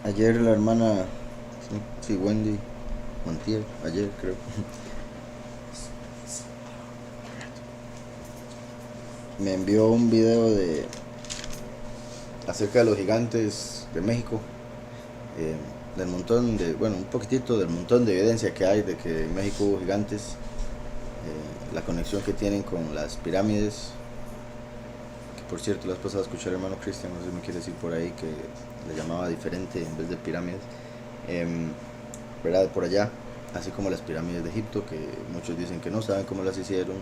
Ayer la hermana, sí, Wendy Montiel, ayer creo, me envió un video de acerca de los gigantes de México, eh, del montón de, bueno, un poquitito del montón de evidencia que hay de que en México hubo gigantes, la conexión que tienen con las pirámides, que por cierto las pasadas escuché al hermano Cristian, no sé si me quiere decir por ahí que le llamaba diferente en vez de pirámides, em, ¿verdad? Por allá, así como las pirámides de Egipto, que muchos dicen que no saben cómo las hicieron,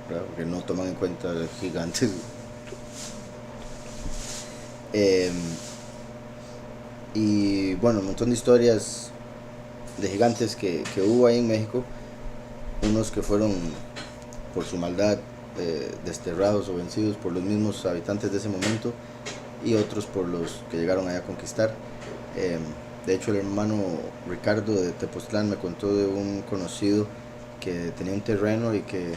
¿verdad? Porque no toman en cuenta los gigantes. Eh, y bueno, un montón de historias de gigantes que hubo ahí en México, unos que fueron por su maldad desterrados o vencidos por los mismos habitantes de ese momento y otros por los que llegaron allá a conquistar. Eh, de hecho, el hermano Ricardo de Tepoztlán me contó de un conocido que tenía un terreno y que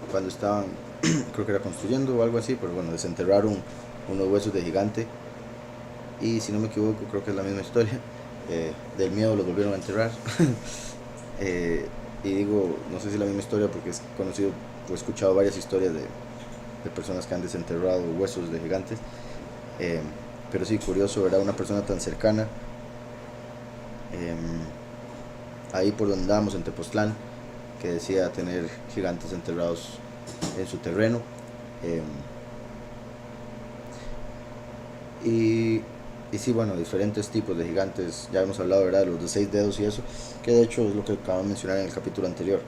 cuando estaban, creo que era construyendo o algo así, pero bueno, desenterraron unos huesos de gigante y si no me equivoco creo que es la misma historia. Del miedo los volvieron a enterrar. Y digo, no sé si es la misma historia porque es conocido o he escuchado varias historias de personas que han desenterrado huesos de gigantes. Eh, pero sí, curioso, ¿verdad? Una persona tan cercana, eh, ahí por donde andábamos en Tepoztlán, que decía tener gigantes enterrados en su terreno. Eh, y, y sí, bueno, diferentes tipos de gigantes. Ya hemos hablado, ¿verdad? De los de 6 dedos y eso, que de hecho es lo que acabo de mencionar en el capítulo anterior.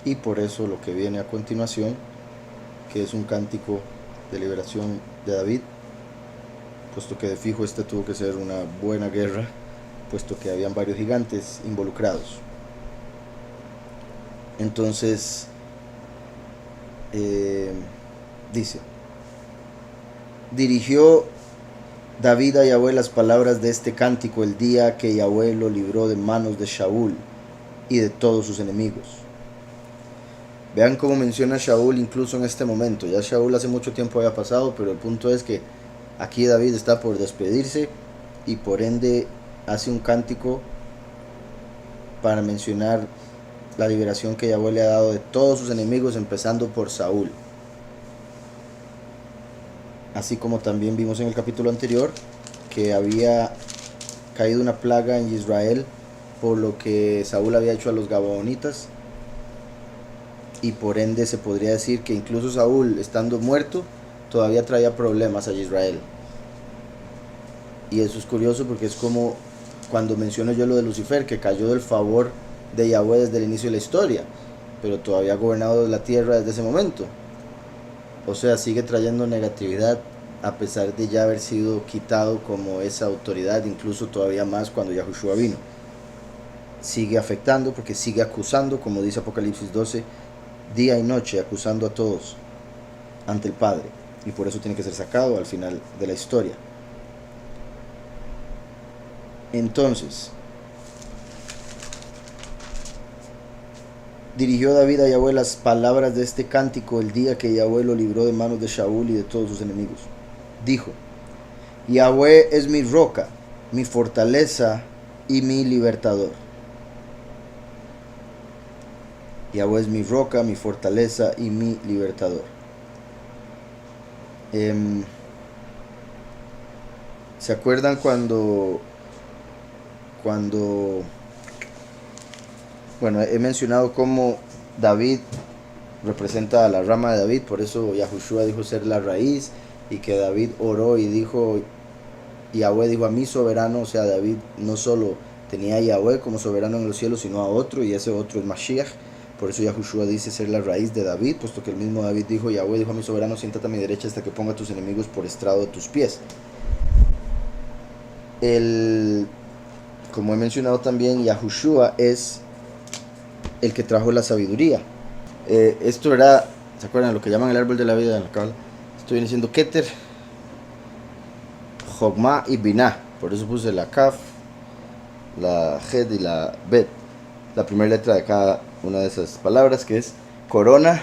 Y por eso lo que viene a continuación, que es un cántico de liberación de David, puesto que de fijo este tuvo que ser una buena guerra, puesto que habían varios gigantes involucrados. Entonces, eh, dice, dirigió David a Yahweh las palabras de este cántico el día que Yahweh lo libró de manos de Shaul y de todos sus enemigos. Vean cómo menciona Shaul incluso en este momento. Ya Shaul hace mucho tiempo había pasado, pero el punto es que aquí David está por despedirse y por ende hace un cántico para mencionar la liberación que Yahweh le ha dado de todos sus enemigos, empezando por Saúl. Así como también vimos en el capítulo anterior que había caído una plaga en Israel por lo que Saúl había hecho a los gabaonitas, y por ende se podría decir que incluso Saúl, estando muerto, todavía traía problemas a Israel. Y eso es curioso porque es como cuando menciono yo lo de Lucifer, que cayó del favor de Yahweh desde el inicio de la historia, pero todavía ha gobernado la tierra desde ese momento. O sea, sigue trayendo negatividad a pesar de ya haber sido quitado como esa autoridad, incluso todavía más cuando Yahushua vino. Sigue afectando porque sigue acusando, como dice Apocalipsis 12, día y noche, acusando a todos ante el Padre. Y por eso tiene que ser sacado al final de la historia. Entonces, dirigió David a Yahweh las palabras de este cántico el día que Yahweh lo libró de manos de Shaul y de todos sus enemigos. Dijo, Yahweh es mi roca, mi fortaleza y mi libertador. Yahweh es mi roca, mi fortaleza y mi libertador. ¿Se acuerdan cuando, bueno, he mencionado cómo David representa a la rama de David, por eso Yahushua dijo ser la raíz, y que David oró y dijo, Yahweh dijo a mi soberano, o sea, David no solo tenía a Yahweh como soberano en los cielos, sino a otro, y ese otro es Mashiach. Por eso Yahushua dice ser la raíz de David, puesto que el mismo David dijo, Yahweh dijo a mi soberano, siéntate a mi derecha hasta que ponga a tus enemigos por estrado de tus pies. Como he mencionado también, Yahushua es el que trajo la sabiduría. Esto era, ¿se acuerdan lo que llaman el árbol de la vida en la Kabbalah? Esto viene siendo Keter, Jogma y Binah. Por eso puse la Kaf, la Het y la Bet, la primera letra de cada una de esas palabras, que es corona,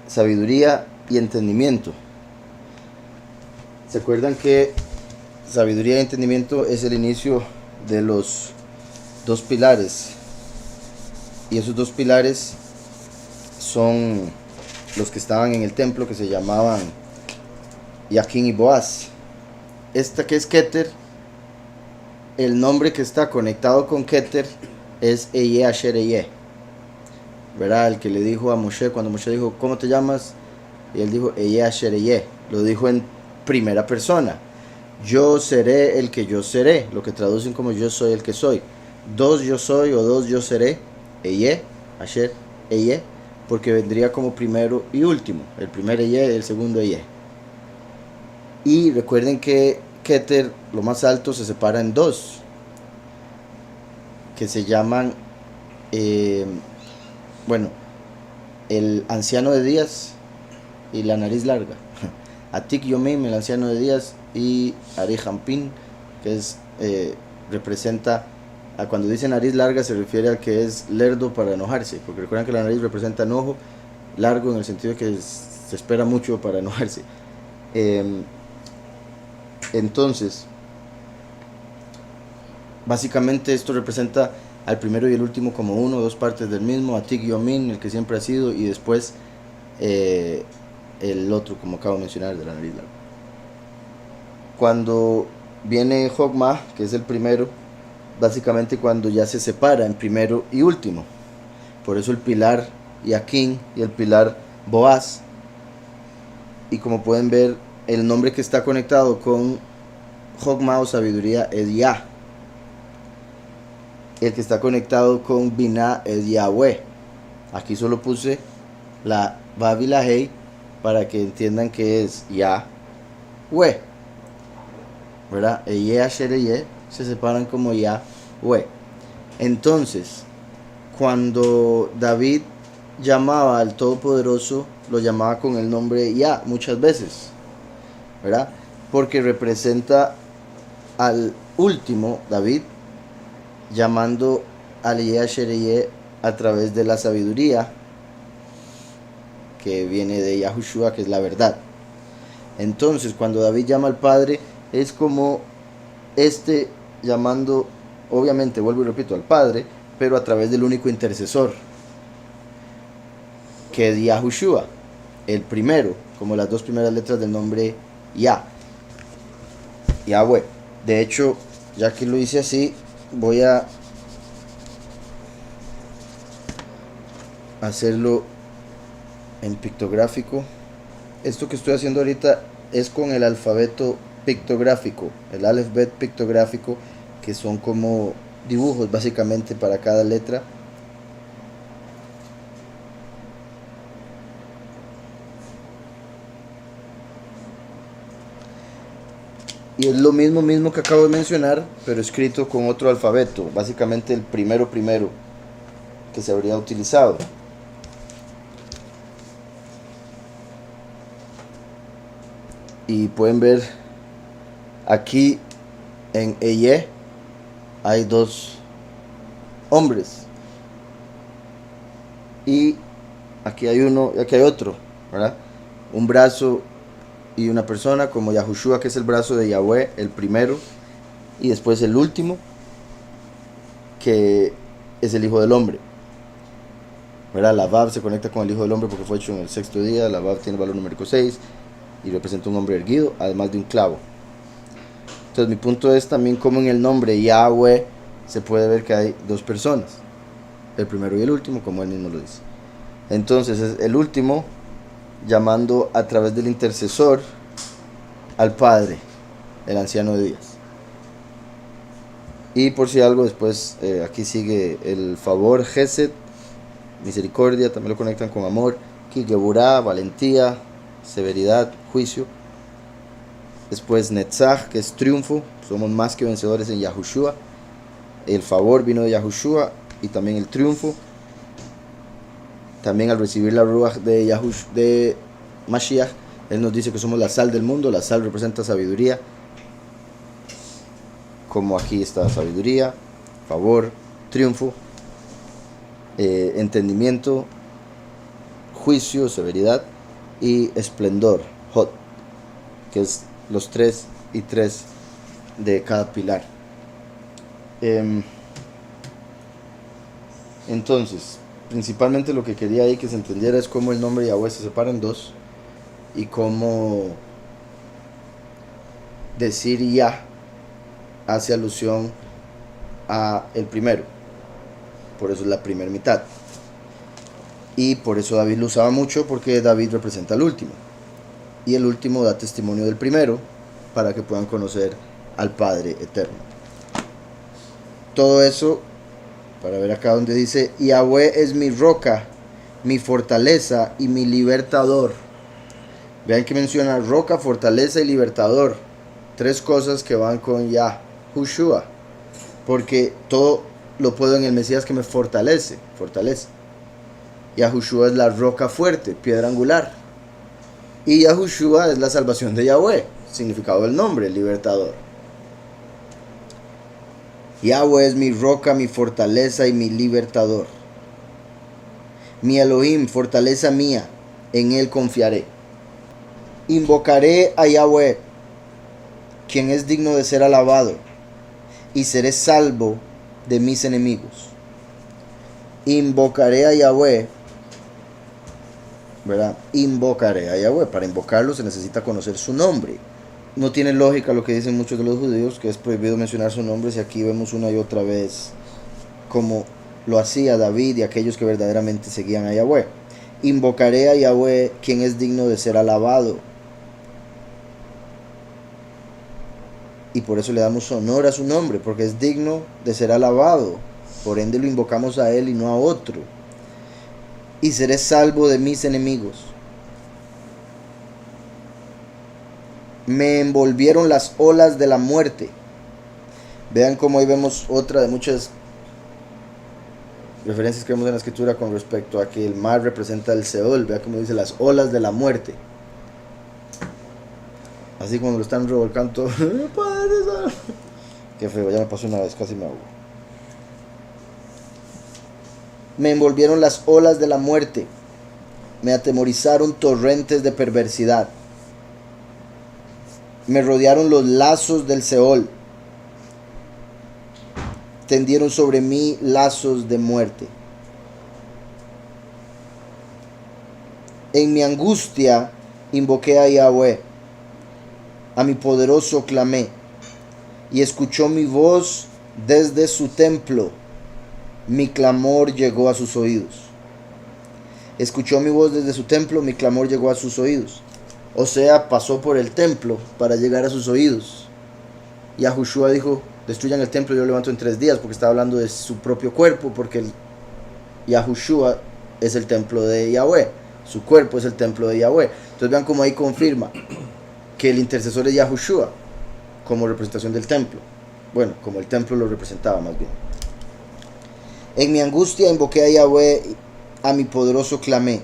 sabiduría y entendimiento. ¿Se acuerdan que sabiduría y entendimiento es el inicio de los dos pilares. Y esos dos pilares son los que estaban en el templo, que se llamaban Yaquín y Boaz. Esta que es Keter, el nombre que está conectado con Keter es Eye Asher Eye, ¿verdad? El que le dijo a Moshe, cuando Moshe dijo, ¿cómo te llamas? Y él dijo, Eye Asher Eye. Lo dijo en primera persona. Yo seré el que yo seré, lo que traducen como yo soy el que soy. Dos yo soy o dos yo seré, Eye, Asher, Eye, porque vendría como primero y último. El primer Eye, el segundo Eye. Y recuerden que Keter, lo más alto, se separa en dos, que se llaman, bueno, el anciano de días y la nariz larga. Atik Yomim, el anciano de días, y Ari Jampin, que es, representa, cuando dice nariz larga se refiere al que es lerdo para enojarse, porque recuerdan que la nariz representa enojo, largo en el sentido de que se espera mucho para enojarse. Entonces, básicamente esto representa al primero y el último como uno, dos partes del mismo, Atik Yomin, el que siempre ha sido, y después el otro, como acabo de mencionar, de la nariz larga. Cuando viene Jogma, que es el primero, básicamente cuando ya se separa en primero y último. Por eso el pilar Yaquín y el pilar Boaz. Y como pueden ver, el nombre que está conectado con Jogma o sabiduría es Yah. El que está conectado con Binah es Yahweh. Aquí solo puse la Vav y la Hei para que entiendan que es Yahweh, ¿verdad? Eye Asher Eye se separan como Yahweh. Entonces, cuando David llamaba al Todopoderoso, lo llamaba con el nombre Yah muchas veces, ¿verdad? Porque representa al último David llamando al Eye Asher Eye a través de la sabiduría que viene de Yahushua, que es la verdad. Entonces, cuando David llama al Padre, es como llamando, obviamente, vuelvo y repito, al Padre, pero a través del único intercesor, que es Yahushua, el primero, como las dos primeras letras del nombre Yahweh. De hecho, ya que lo hice así, voy a hacerlo en pictográfico. Esto que estoy haciendo ahorita es con el alfabeto pictográfico, el alfabet pictográfico, que son como dibujos básicamente para cada letra. Y es lo mismo que acabo de mencionar, pero escrito con otro alfabeto, básicamente el primero que se habría utilizado. Y pueden ver aquí en Eye hay dos hombres, y aquí hay uno y aquí hay otro, ¿verdad? Un brazo y una persona, como Yahushua, que es el brazo de Yahweh, el primero, y después el último, que es el Hijo del Hombre, ¿verdad? La Vav se conecta con el Hijo del Hombre porque fue hecho en el sexto día. La Vav tiene el valor numérico 6 y representa un hombre erguido, además de un clavo. Entonces mi punto es también como en el nombre Yahweh se puede ver que hay dos personas, el primero y el último, como él mismo lo dice. Entonces es el último llamando a través del intercesor al Padre, el anciano de días. Y por si algo, después aquí sigue el favor, Gesed, misericordia, también lo conectan con amor, Kigeburá, valentía, severidad, juicio. Después Netzach, que es triunfo, somos más que vencedores en Yahushua. El favor vino de Yahushua y también el triunfo. También al recibir la Ruach de Mashiach, él nos dice que somos la sal del mundo. La sal representa sabiduría, como aquí está sabiduría, favor, triunfo, entendimiento, juicio, severidad y esplendor, Hot, que es los 3 y 3 de cada pilar. Entonces, principalmente lo que quería ahí que se entendiera es cómo el nombre de Yahweh se separa en dos y cómo decir Yah hace alusión a el primero, por eso es la primera mitad, y por eso David lo usaba mucho, porque David representa al último y el último da testimonio del primero para que puedan conocer al Padre eterno. Todo eso para ver acá donde dice Yahweh es mi roca, mi fortaleza y mi libertador. Vean que menciona roca, fortaleza y libertador, tres cosas que van con Yahushua, porque todo lo puedo en el Mesías que me fortalece. Yahushua es la roca fuerte, piedra angular, y Yahushua es la salvación de Yahweh, significado del nombre, libertador. Yahweh es mi roca, mi fortaleza y mi libertador. Mi Elohim, fortaleza mía, en él confiaré. Invocaré a Yahweh, quien es digno de ser alabado, y seré salvo de mis enemigos. Invocaré a Yahweh, ¿verdad? Invocaré a Yahweh. Para invocarlo se necesita conocer su nombre. No tiene lógica lo que dicen muchos de los judíos, que es prohibido mencionar su nombre, si aquí vemos una y otra vez como lo hacía David y aquellos que verdaderamente seguían a Yahweh. Invocaré a Yahweh, quien es digno de ser alabado. Y por eso le damos honor a su nombre, porque es digno de ser alabado. Por ende lo invocamos a él y no a otro. Y seré salvo de mis enemigos. Me envolvieron las olas de la muerte. Vean cómo ahí vemos otra de muchas referencias que vemos en la escritura con respecto a que el mar representa el Seol. Vean cómo dice las olas de la muerte. Así como lo están revolcando. Qué feo, ya me pasó una vez, casi me ahogo. Me envolvieron las olas de la muerte. Me atemorizaron torrentes de perversidad. Me rodearon los lazos del Seol. Tendieron sobre mí lazos de muerte. En mi angustia invoqué a Yahweh. A mi poderoso clamé. Y escuchó mi voz desde su templo. Mi clamor llegó a sus oídos. Escuchó mi voz desde su templo. Mi clamor llegó a sus oídos. O sea, pasó por el templo para llegar a sus oídos. Yahushua dijo, destruyan el templo y yo lo levanto en 3 días, porque estaba hablando de su propio cuerpo, porque Yahushua es el templo de Yahweh, su cuerpo es el templo de Yahweh. Entonces vean cómo ahí confirma que el intercesor es Yahushua, como representación del templo. Bueno, como el templo lo representaba más bien. En mi angustia invoqué a Yahweh, a mi poderoso clamé.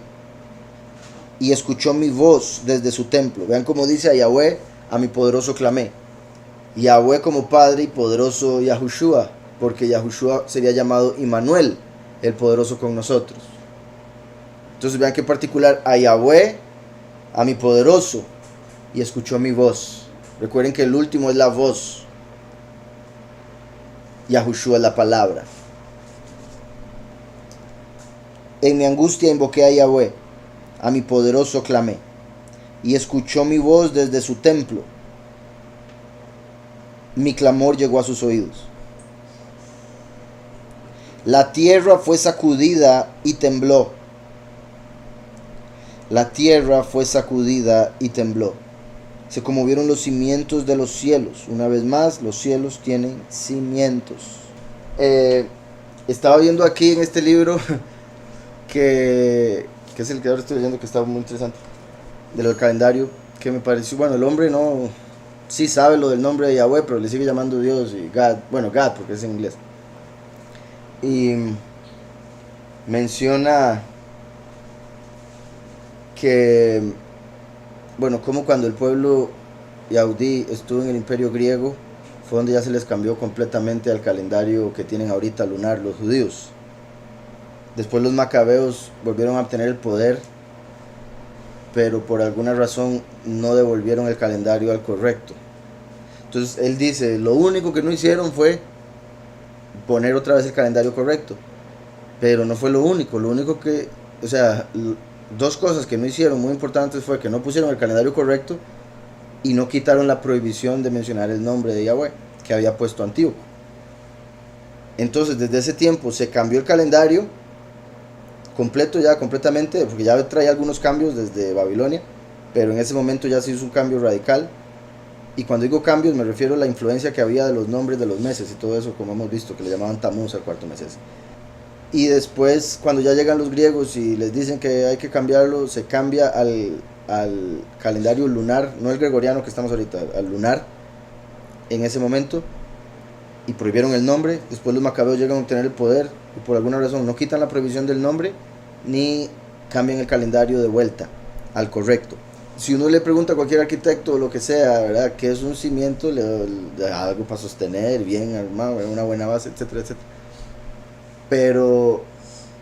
Y escuchó mi voz desde su templo. Vean cómo dice a Yahweh, a mi poderoso clamé. Yahweh como Padre y poderoso Yahushua, porque Yahushua sería llamado Immanuel, el poderoso con nosotros. Entonces vean qué particular, a Yahweh, a mi poderoso, y escuchó mi voz. Recuerden que el último es la voz. Yahushua es la palabra. En mi angustia invoqué a Yahweh, a mi poderoso clamé, y escuchó mi voz desde su templo. Mi clamor llegó a sus oídos. La tierra fue sacudida y tembló. La tierra fue sacudida y tembló. Se conmovieron los cimientos de los cielos. Una vez más, los cielos tienen cimientos. Estaba viendo aquí en este libro que es el que ahora estoy leyendo, que está muy interesante, de lo del calendario, que me pareció, bueno, el hombre no, sí sabe lo del nombre de Yahweh, pero le sigue llamando Dios y God, bueno, God porque es en inglés. Y menciona que, bueno, como cuando el pueblo yaudí estuvo en el imperio griego, fue donde ya se les cambió completamente al calendario que tienen ahorita lunar los judíos. Después los macabeos volvieron a obtener el poder, pero por alguna razón no devolvieron el calendario al correcto. Entonces él dice, lo único que no hicieron fue poner otra vez el calendario correcto. Pero no fue lo único que, o sea, dos cosas que no hicieron muy importantes fue que no pusieron el calendario correcto y no quitaron la prohibición de mencionar el nombre de Yahweh que había puesto Antíoco. Entonces desde ese tiempo se cambió el calendario completo ya, completamente, porque ya traía algunos cambios desde Babilonia, pero en ese momento ya se hizo un cambio radical. Y cuando digo cambios me refiero a la influencia que había de los nombres de los meses y todo eso, como hemos visto, que le llamaban Tamuz al cuarto mes. Y después, cuando ya llegan los griegos y les dicen que hay que cambiarlo, se cambia al calendario lunar, no el gregoriano que estamos ahorita, al lunar, en ese momento, y prohibieron el nombre. Después los macabeos llegan a obtener el poder, y por alguna razón no quitan la prohibición del nombre, ni cambian el calendario de vuelta al correcto. Si uno le pregunta a cualquier arquitecto o lo que sea, ¿verdad?, que es un cimiento, algo para sostener, bien armado, una buena base, etcétera, etcétera. Pero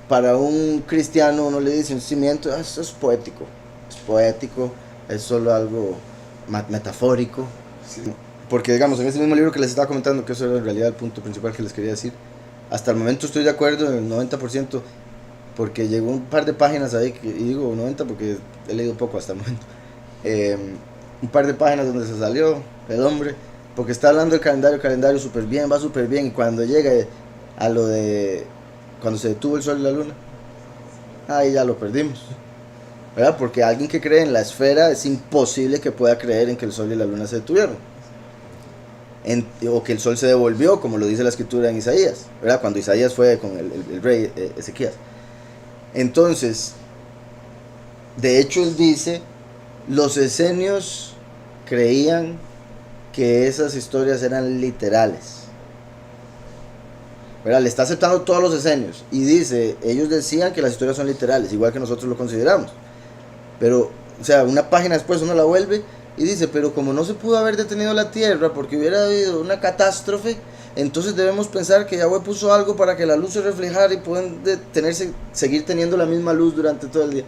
para un cristiano uno le dice un cimiento, eso es poético, es solo algo metafórico. Sí. Porque digamos, en ese mismo libro que les estaba comentando, que eso era en realidad el punto principal que les quería decir, hasta el momento estoy de acuerdo en el 90%, porque llegó un par de páginas ahí, y digo 90 porque he leído poco hasta el momento, un par de páginas donde se salió el hombre, porque está hablando del calendario súper bien, va súper bien, y cuando llega a lo de cuando se detuvo el sol y la luna, ahí ya lo perdimos, ¿verdad? Porque alguien que cree en la esfera es imposible que pueda creer en que el sol y la luna se detuvieron, o que el sol se devolvió, como lo dice la escritura en Isaías, ¿verdad? Cuando Isaías fue con el rey Ezequías. Entonces, de hecho él dice, los esenios creían que esas historias eran literales, ¿verdad? Le está aceptando todos los esenios y dice, ellos decían que las historias son literales, igual que nosotros lo consideramos. Pero, o sea, una página después uno la vuelve y dice, pero como no se pudo haber detenido la tierra porque hubiera habido una catástrofe, entonces debemos pensar que Yahweh puso algo para que la luz se reflejara y puedan seguir teniendo la misma luz durante todo el día.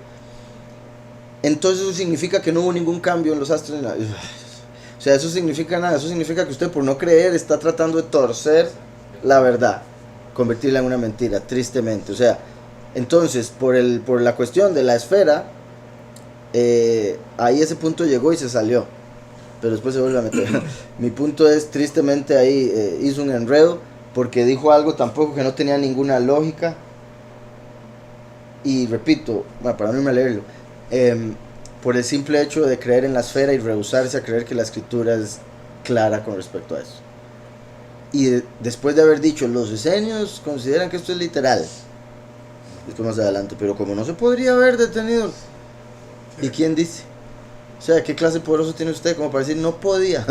Entonces eso significa que no hubo ningún cambio en los astros. O sea, eso significa nada, eso significa que usted por no creer está tratando de torcer la verdad, convertirla en una mentira, tristemente. O sea, entonces por la cuestión de la esfera, ahí ese punto llegó y se salió, pero después se vuelve a meter. Mi punto es, tristemente ahí hizo un enredo, porque dijo algo tampoco que no tenía ninguna lógica, y repito, bueno, para no irme a leerlo, por el simple hecho de creer en la esfera y rehusarse a creer que la escritura es clara con respecto a eso. Y después de haber dicho, los esenios consideran que esto es literal, después más adelante, pero como no se podría haber detenido, ¿y quién dice? O sea, ¿qué clase poderoso tiene usted como para decir no podía?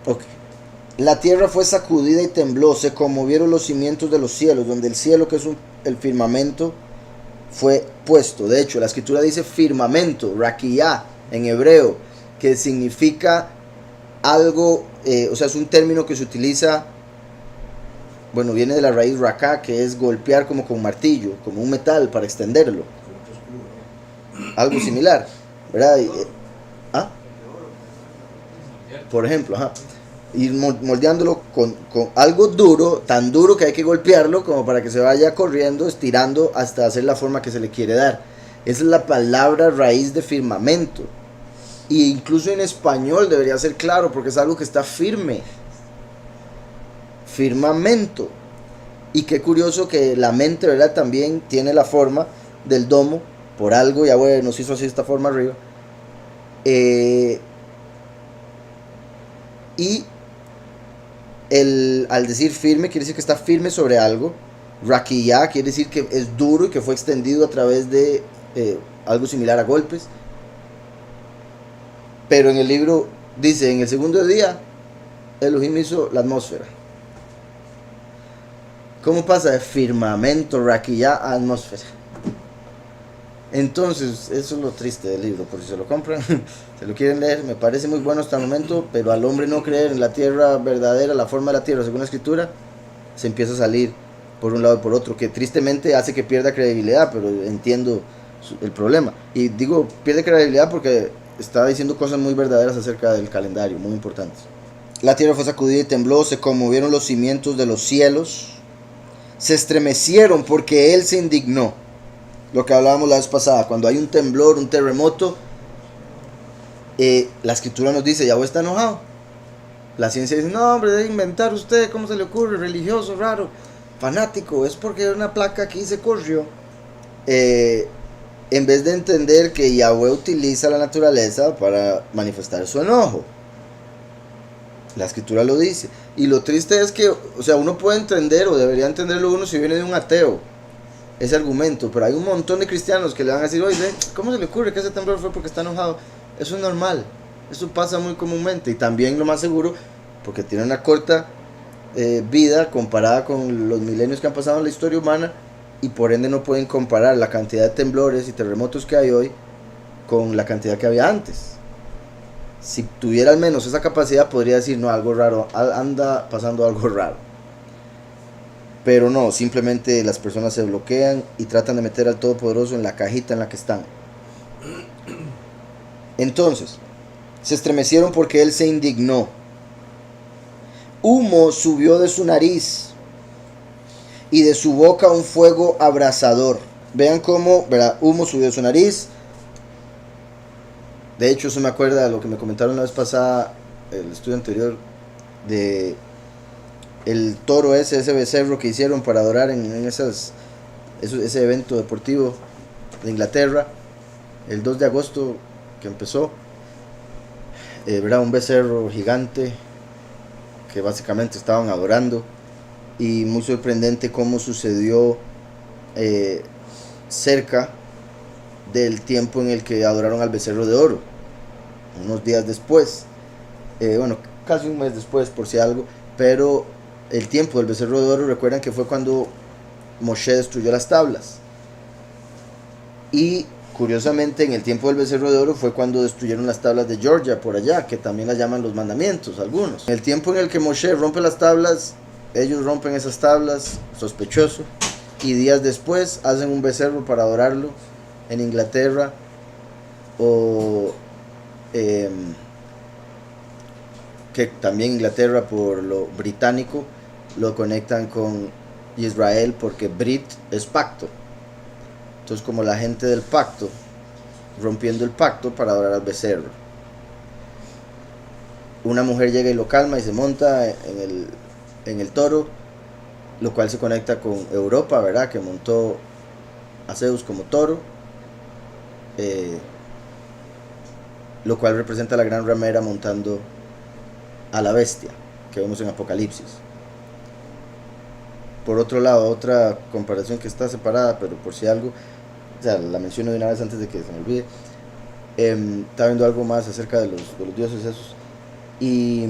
Ok. La tierra fue sacudida y tembló, se conmovieron los cimientos de los cielos, donde el cielo, que es el firmamento, fue puesto. De hecho, la escritura dice firmamento, raquiyá, en hebreo, que significa algo, o sea, es un término que se utiliza, bueno, viene de la raíz raká, que es golpear como con un martillo, como un metal para extenderlo. Algo similar, ¿verdad? Por ejemplo, ir moldeándolo con algo duro, tan duro que hay que golpearlo como para que se vaya corriendo, estirando hasta hacer la forma que se le quiere dar. Esa es la palabra raíz de firmamento. Y incluso en español debería ser claro, porque es algo que está firme. Firmamento. Y qué curioso que la mente, ¿verdad?, también tiene la forma del domo. Por algo Yahweh nos hizo así, esta forma arriba. Y al decir firme, quiere decir que está firme sobre algo. Raquiyá quiere decir que es duro y que fue extendido a través de algo similar a golpes. Pero en el libro dice, en el segundo día Elohim hizo la atmósfera. ¿Cómo pasa de firmamento, raquiyá, a atmósfera? Entonces, eso es lo triste del libro, por si se lo compran, se lo quieren leer, me parece muy bueno hasta el momento, pero al hombre no creer en la tierra verdadera, la forma de la tierra según la escritura, se empieza a salir por un lado y por otro, que tristemente hace que pierda credibilidad, pero entiendo el problema. Y digo, pierde credibilidad porque está diciendo cosas muy verdaderas acerca del calendario, muy importantes. La tierra fue sacudida y tembló, se conmovieron los cimientos de los cielos, se estremecieron porque Él se indignó. Lo que hablábamos la vez pasada, cuando hay un temblor, un terremoto, la escritura nos dice, Yahweh está enojado. La ciencia dice, no hombre, debe inventar usted, ¿cómo se le ocurre? Religioso, raro, fanático, es porque una placa aquí se corrió. En vez de entender que Yahweh utiliza la naturaleza para manifestar su enojo. La escritura lo dice. Y lo triste es que, o sea, uno puede entender, o debería entenderlo uno si viene de un ateo, ese argumento, pero hay un montón de cristianos que le van a decir, oye, ¿cómo se le ocurre que ese temblor fue porque está enojado? Eso es normal, eso pasa muy comúnmente, y también lo más seguro, porque tiene una corta vida comparada con los milenios que han pasado en la historia humana, y por ende no pueden comparar la cantidad de temblores y terremotos que hay hoy con la cantidad que había antes. Si tuviera al menos esa capacidad, podría decir, no, algo raro, anda pasando algo raro. Pero no, simplemente las personas se bloquean y tratan de meter al Todopoderoso en la cajita en la que están. Entonces, se estremecieron porque Él se indignó. Humo subió de su nariz y de su boca un fuego abrasador. Vean cómo, ¿verdad? Humo subió de su nariz. De hecho, eso me acuerda de lo que me comentaron la vez pasada, el estudio anterior, de el toro ese becerro que hicieron para adorar en ese evento deportivo de Inglaterra, el 2 de agosto que empezó. Era un becerro gigante que básicamente estaban adorando, y muy sorprendente cómo sucedió cerca del tiempo en el que adoraron al becerro de oro, unos días después, bueno, casi un mes después por si algo, pero el tiempo del becerro de oro, recuerdan que fue cuando Moshe destruyó las tablas, y curiosamente en el tiempo del becerro de oro fue cuando destruyeron las tablas de Georgia por allá, que también las llaman los mandamientos algunos. En el tiempo en el que Moshe rompe las tablas, ellos rompen esas tablas, sospechoso, y días después hacen un becerro para adorarlo en Inglaterra, o que también Inglaterra por lo británico lo conectan con Israel porque Brit es pacto. Entonces, como la gente del pacto, rompiendo el pacto para adorar al becerro. Una mujer llega y lo calma y se monta en el toro, lo cual se conecta con Europa, ¿verdad? Que montó a Zeus como toro, lo cual representa a la gran ramera montando a la bestia que vemos en Apocalipsis. Por otro lado, otra comparación que está separada, pero por si algo, o sea, la menciono de una vez antes de que se me olvide. Estaba viendo algo más acerca de los dioses esos, y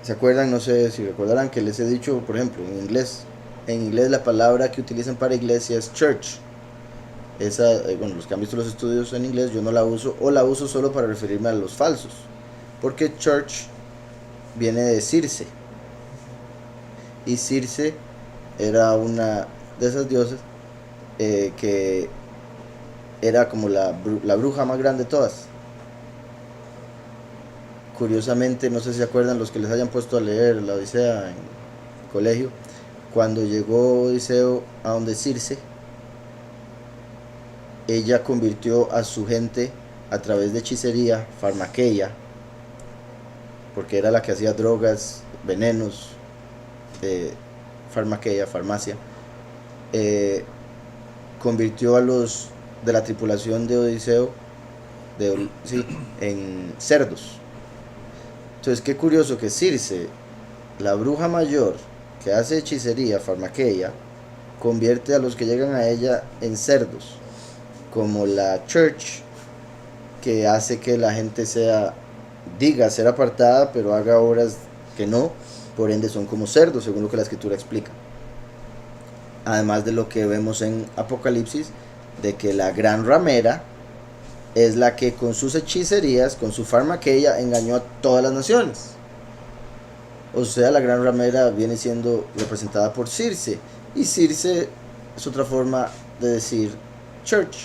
se acuerdan, no sé si recordarán que les he dicho, por ejemplo, en inglés la palabra que utilizan para iglesia es church. Esa, bueno, los que han visto los estudios en inglés, yo no la uso, o la uso solo para referirme a los falsos, porque church viene de Circe, y Circe era una de esas diosas que era como la bruja más grande de todas. Curiosamente, no sé si se acuerdan los que les hayan puesto a leer la Odisea en el colegio, cuando llegó Odiseo a donde Circe, ella convirtió a su gente a través de hechicería, farmaqueia, porque era la que hacía drogas, venenos, farmaqueia, farmacia, convirtió a los de la tripulación de Odiseo en cerdos. Entonces, qué curioso que Circe, la bruja mayor que hace hechicería, farmaqueia, convierte a los que llegan a ella en cerdos, como la church, que hace que la gente diga ser apartada, pero haga obras que no, por ende son como cerdos, según lo que la escritura explica. Además de lo que vemos en Apocalipsis, de que la gran ramera es la que con sus hechicerías, con su farmaqueia, engañó a todas las naciones. O sea, la gran ramera viene siendo representada por Circe, y Circe es otra forma de decir church.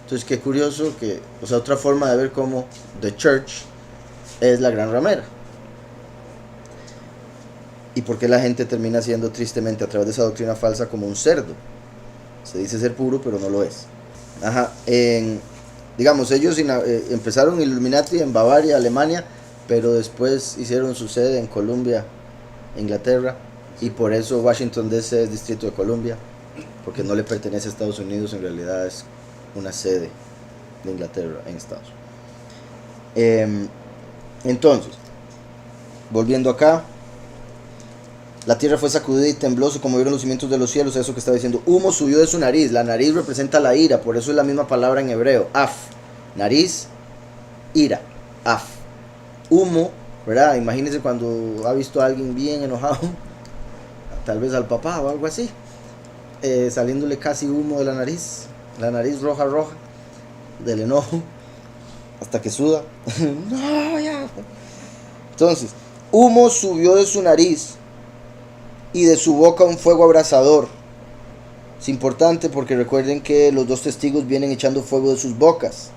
Entonces qué curioso que, o sea, otra forma de ver cómo The Church es la gran ramera. Y por qué la gente termina siendo tristemente a través de esa doctrina falsa como un cerdo. Se dice ser puro, pero no lo es. Ajá, digamos, ellos empezaron Illuminati en Bavaria, Alemania, pero después hicieron su sede en Columbia, Inglaterra, y por eso Washington DC es Distrito de Columbia, porque no le pertenece a Estados Unidos, en realidad es una sede de Inglaterra en Estados Unidos. Entonces, volviendo acá, la tierra fue sacudida y tembló, como vieron los cimientos de los cielos. Eso que estaba diciendo, humo subió de su nariz. La nariz representa la ira, por eso es la misma palabra en hebreo, af, nariz, ira, af, humo, ¿verdad? Imagínense cuando ha visto a alguien bien enojado, tal vez al papá o algo así, saliéndole casi humo de la nariz roja del enojo, hasta que suda. No, ya. Entonces, humo subió de su nariz y de su boca un fuego abrasador. Es importante porque recuerden que los dos testigos vienen echando fuego de sus bocas.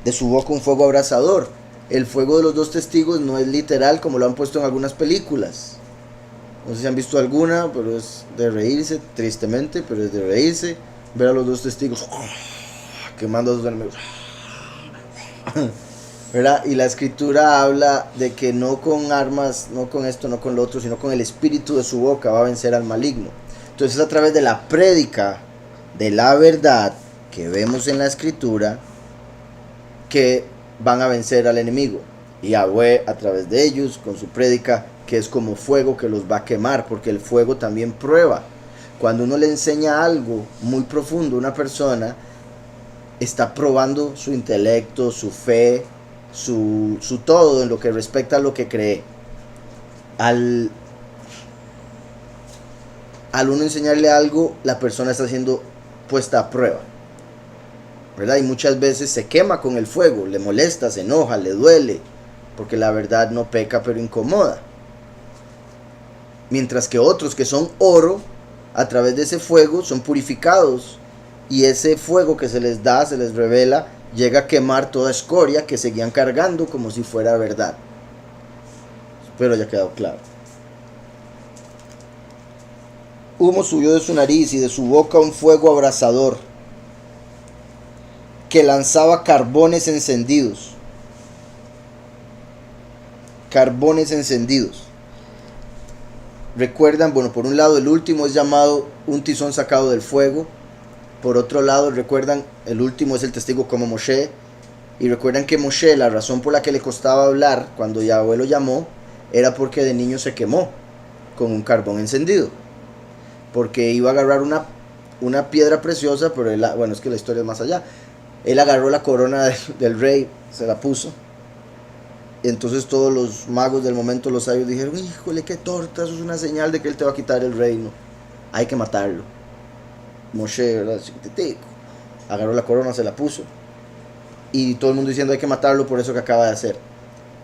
De su boca un fuego abrasador. El fuego de los dos testigos no es literal como lo han puesto en algunas películas. No sé si han visto alguna, pero es de reírse, tristemente, pero es de reírse. Ver a los dos testigos quemando a sus enemigos. ¿Verdad? Y la escritura habla de que no con armas, no con esto, no con lo otro, sino con el espíritu de su boca va a vencer al maligno. Entonces a través de la prédica de la verdad que vemos en la escritura que van a vencer al enemigo. Y Yahweh a través de ellos con su prédica, que es como fuego que los va a quemar, porque el fuego también prueba. Cuando uno le enseña algo muy profundo a una persona, está probando su intelecto, su fe, su todo en lo que respecta a lo que cree. Al uno enseñarle algo, la persona está siendo puesta a prueba, ¿verdad? Y muchas veces se quema con el fuego, le molesta, se enoja, le duele, porque la verdad no peca pero incomoda. Mientras que otros que son oro, a través de ese fuego son purificados, y ese fuego que se les da, se les revela, llega a quemar toda escoria que seguían cargando como si fuera verdad. Espero haya quedado claro. Humo subió de su nariz y de su boca un fuego abrasador que lanzaba carbones encendidos. Carbones encendidos. Recuerdan, bueno, por un lado el último es llamado un tizón sacado del fuego. Por otro lado, recuerdan, el último es el testigo como Moshe. Y recuerdan que Moshe, la razón por la que le costaba hablar cuando Yahweh lo llamó, era porque de niño se quemó con un carbón encendido. Porque iba a agarrar una piedra preciosa, pero él, bueno, es que la historia es más allá. Él agarró la corona del rey, se la puso. Y entonces todos los magos del momento, los sabios, dijeron, híjole, qué torta, eso es una señal de que él te va a quitar el reino. Hay que matarlo. Moshe, ¿verdad? Chiquitico, agarró la corona, se la puso. Y todo el mundo diciendo hay que matarlo por eso que acaba de hacer.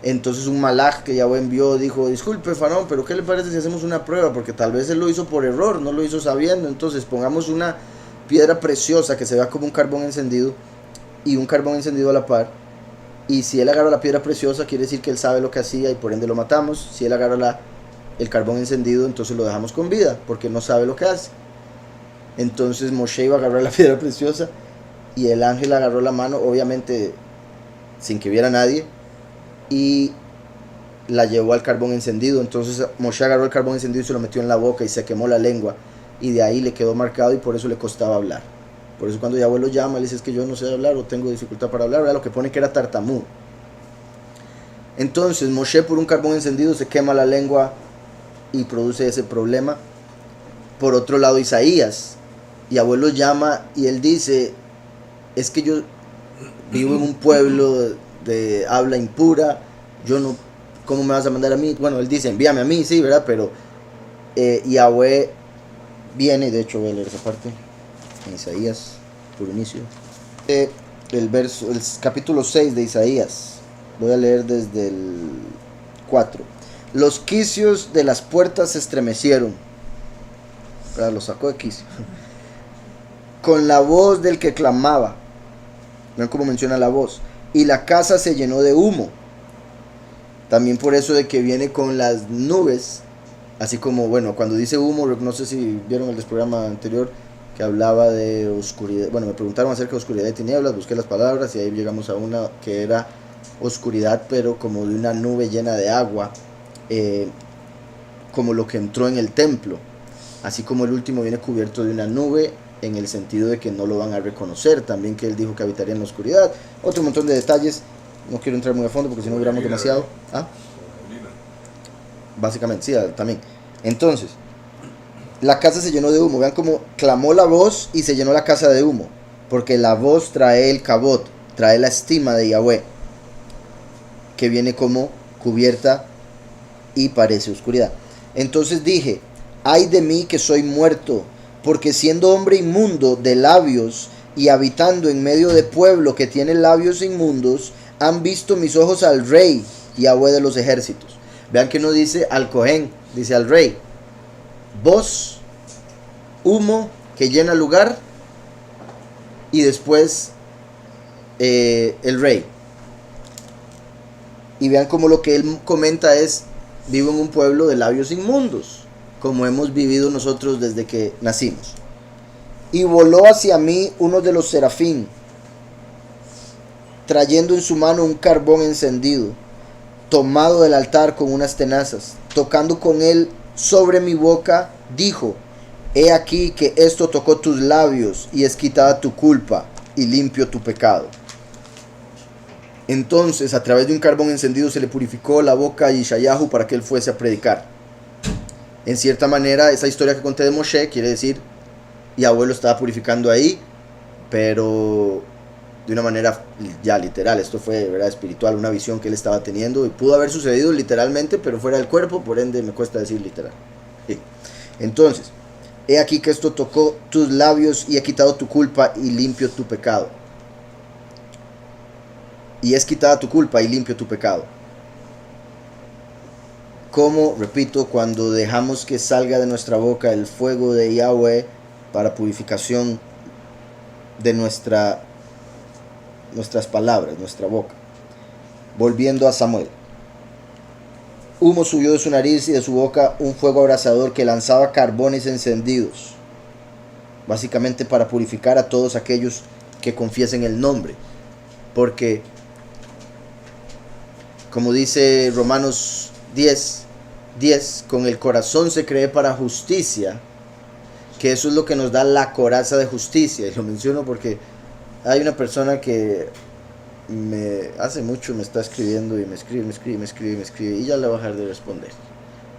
Entonces un malaj que Yahweh envió dijo, disculpe Faraón, pero ¿qué le parece si hacemos una prueba? Porque tal vez él lo hizo por error, no lo hizo sabiendo. Entonces pongamos una piedra preciosa que se vea como un carbón encendido y un carbón encendido a la par. Y si él agarra la piedra preciosa, quiere decir que él sabe lo que hacía y por ende lo matamos. Si él agarra el carbón encendido, entonces lo dejamos con vida, porque no sabe lo que hace. Entonces Moshe iba a agarrar la piedra preciosa y el ángel agarró la mano, obviamente sin que viera nadie, y la llevó al carbón encendido. Entonces Moshe agarró el carbón encendido y se lo metió en la boca y se quemó la lengua, y de ahí le quedó marcado y por eso le costaba hablar. Por eso cuando Yahweh lo llama, le dice, es que yo no sé hablar o tengo dificultad para hablar, ¿verdad? Lo que pone que era tartamudo. Entonces Moshe por un carbón encendido se quema la lengua y produce ese problema. Por otro lado Isaías, Yahweh lo llama y él dice, es que yo vivo en un pueblo de habla impura, yo no, ¿cómo me vas a mandar a mí? Bueno, él dice, envíame a mí, sí, ¿verdad? Pero Yahweh viene, de hecho voy a leer esa parte en Isaías, por inicio, el capítulo 6 de Isaías, voy a leer desde el 4. Los quicios de las puertas se estremecieron, ¿verdad? Lo sacó de quicio, con la voz del que clamaba, Vean cómo menciona la voz. Y la casa se llenó de humo. También por eso de que viene con las nubes. Así como, bueno, cuando dice humo, no sé si vieron el programa anterior que hablaba de oscuridad. Bueno, me preguntaron acerca de oscuridad y tinieblas, busqué las palabras y ahí llegamos a una que era oscuridad, pero como de una nube llena de agua, como lo que entró en el templo. Así como el último viene cubierto de una nube, en el sentido de que no lo van a reconocer. También que él dijo que habitaría en la oscuridad. Otro montón de detalles. No quiero entrar muy a fondo porque si no duramos demasiado. ¿Ah? Básicamente, sí, también. Entonces, la casa se llenó de humo. Vean cómo clamó la voz y se llenó la casa de humo. Porque la voz trae el kabod, trae la estima de Yahweh, que viene como cubierta y parece oscuridad. Entonces dije, ay de mí que soy muerto, porque siendo hombre inmundo de labios y habitando en medio de pueblo que tiene labios inmundos, han visto mis ojos al rey, Yahweh de los ejércitos. Vean que no dice al Cohen, dice al rey. Voz, humo que llena el lugar y después el rey. Y vean como lo que él comenta es, vivo en un pueblo de labios inmundos, como hemos vivido nosotros desde que nacimos. Y voló hacia mí uno de los serafín, trayendo en su mano un carbón encendido, tomado del altar con unas tenazas, tocando con él sobre mi boca, dijo, he aquí que esto tocó tus labios y es quitada tu culpa y limpio tu pecado. Entonces a través de un carbón encendido se le purificó la boca a Yeshayahu para que él fuese a predicar. En cierta manera, esa historia que conté de Moshe quiere decir, Yahweh lo estaba purificando ahí, pero de una manera ya literal. Esto fue, ¿verdad?, espiritual, una visión que él estaba teniendo y pudo haber sucedido literalmente, pero fuera del cuerpo, por ende me cuesta decir literal. Sí. Entonces, he aquí que esto tocó tus labios y he quitado tu culpa y limpio tu pecado. Y es quitada tu culpa y limpio tu pecado. Como, repito, cuando dejamos que salga de nuestra boca el fuego de Yahweh para purificación de nuestras palabras, nuestra boca. Volviendo a Samuel. Humo subió de su nariz y de su boca un fuego abrasador que lanzaba carbones encendidos. Básicamente para purificar a todos aquellos que confiesen el nombre. Porque, como dice Romanos 10, con el corazón se cree para justicia, que eso es lo que nos da la coraza de justicia. Y lo menciono porque hay una persona que hace mucho me está escribiendo y me escribe y ya le voy a dejar de responder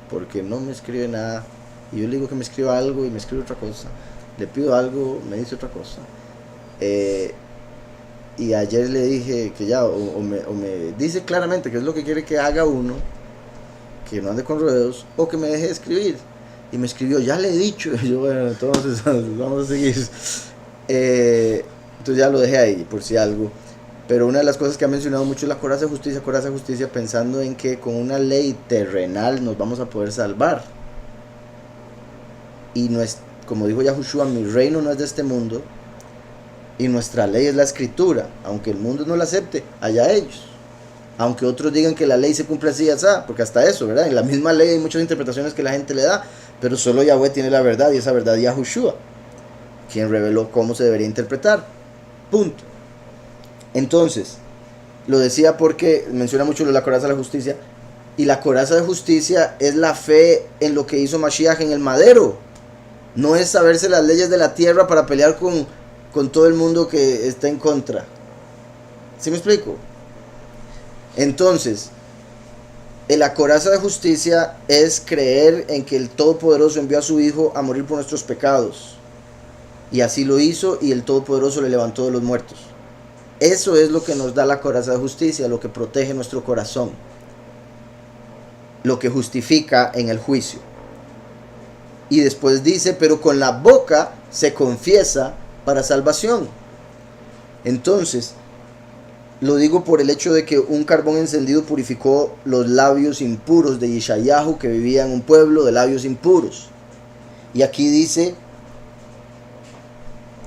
porque no me escribe nada y yo le digo que me escriba algo y me escribe otra cosa, le pido algo, me dice otra cosa, y ayer le dije que ya o me dice claramente qué es lo que quiere que haga uno, que no ande con rodeos, o que me deje de escribir. Y me escribió, ya le he dicho. Y yo, bueno, entonces vamos a seguir. Entonces ya lo dejé ahí, por si algo. Pero una de las cosas que ha mencionado mucho es la coraza de justicia, pensando en que con una ley terrenal nos vamos a poder salvar. Y no es, como dijo Yahushua, mi reino no es de este mundo. Y nuestra ley es la escritura. Aunque el mundo no la acepte, allá ellos. Aunque otros digan que la ley se cumple así y así, porque hasta eso, ¿verdad? En la misma ley hay muchas interpretaciones que la gente le da, pero solo Yahweh tiene la verdad, y esa verdad es Yahushua, quien reveló cómo se debería interpretar. Punto. Entonces, lo decía porque menciona mucho la coraza de la justicia, y la coraza de justicia es la fe en lo que hizo Mashiach en el madero. No es saberse las leyes de la tierra para pelear con todo el mundo que está en contra. ¿Sí me explico? Entonces, la coraza de justicia es creer en que el Todopoderoso envió a su Hijo a morir por nuestros pecados. Y así lo hizo, y el Todopoderoso le levantó de los muertos. Eso es lo que nos da la coraza de justicia, lo que protege nuestro corazón, lo que justifica en el juicio. Y después dice, pero con la boca se confiesa para salvación. Entonces, lo digo por el hecho de que un carbón encendido purificó los labios impuros de Yeshayahu, que vivía en un pueblo de labios impuros. Y aquí dice,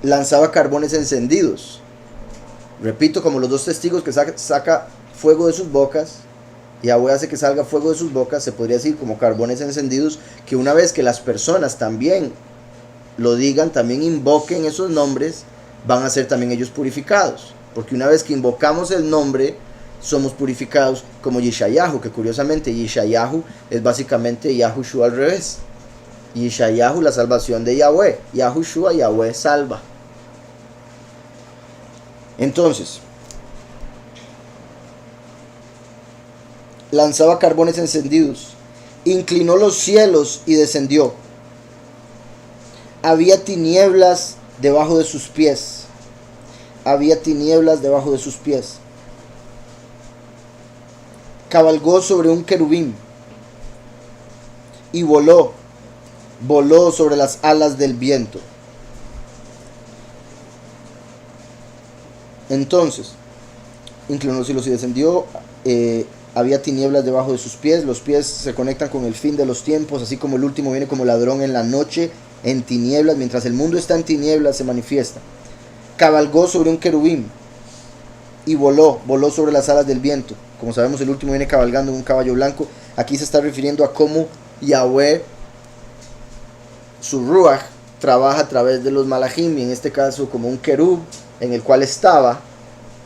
lanzaba carbones encendidos. Repito, como los dos testigos que saca fuego de sus bocas, Yahweh hace que salga fuego de sus bocas, se podría decir como carbones encendidos, que una vez que las personas también lo digan, también invoquen esos nombres, van a ser también ellos purificados. Porque una vez que invocamos el nombre, somos purificados como Yeshayahu, que curiosamente Yeshayahu es básicamente Yahushua al revés. Yeshayahu, la salvación de Yahweh. Yahushua, Yahweh salva. Entonces, lanzaba carbones encendidos, inclinó los cielos y descendió. Había tinieblas debajo de sus pies. Había tinieblas debajo de sus pies. Cabalgó sobre un querubín y voló sobre las alas del viento. Entonces, inclinó los cielos y descendió. Había tinieblas debajo de sus pies. Los pies se conectan con el fin de los tiempos, así como el último viene como ladrón en la noche, en tinieblas. Mientras el mundo está en tinieblas, se manifiesta. Cabalgó sobre un querubín y voló sobre las alas del viento. Como sabemos, el último viene cabalgando en un caballo blanco. Aquí se está refiriendo a cómo Yahweh, su Ruach, trabaja a través de los malajim, y en este caso como un querub, en el cual estaba,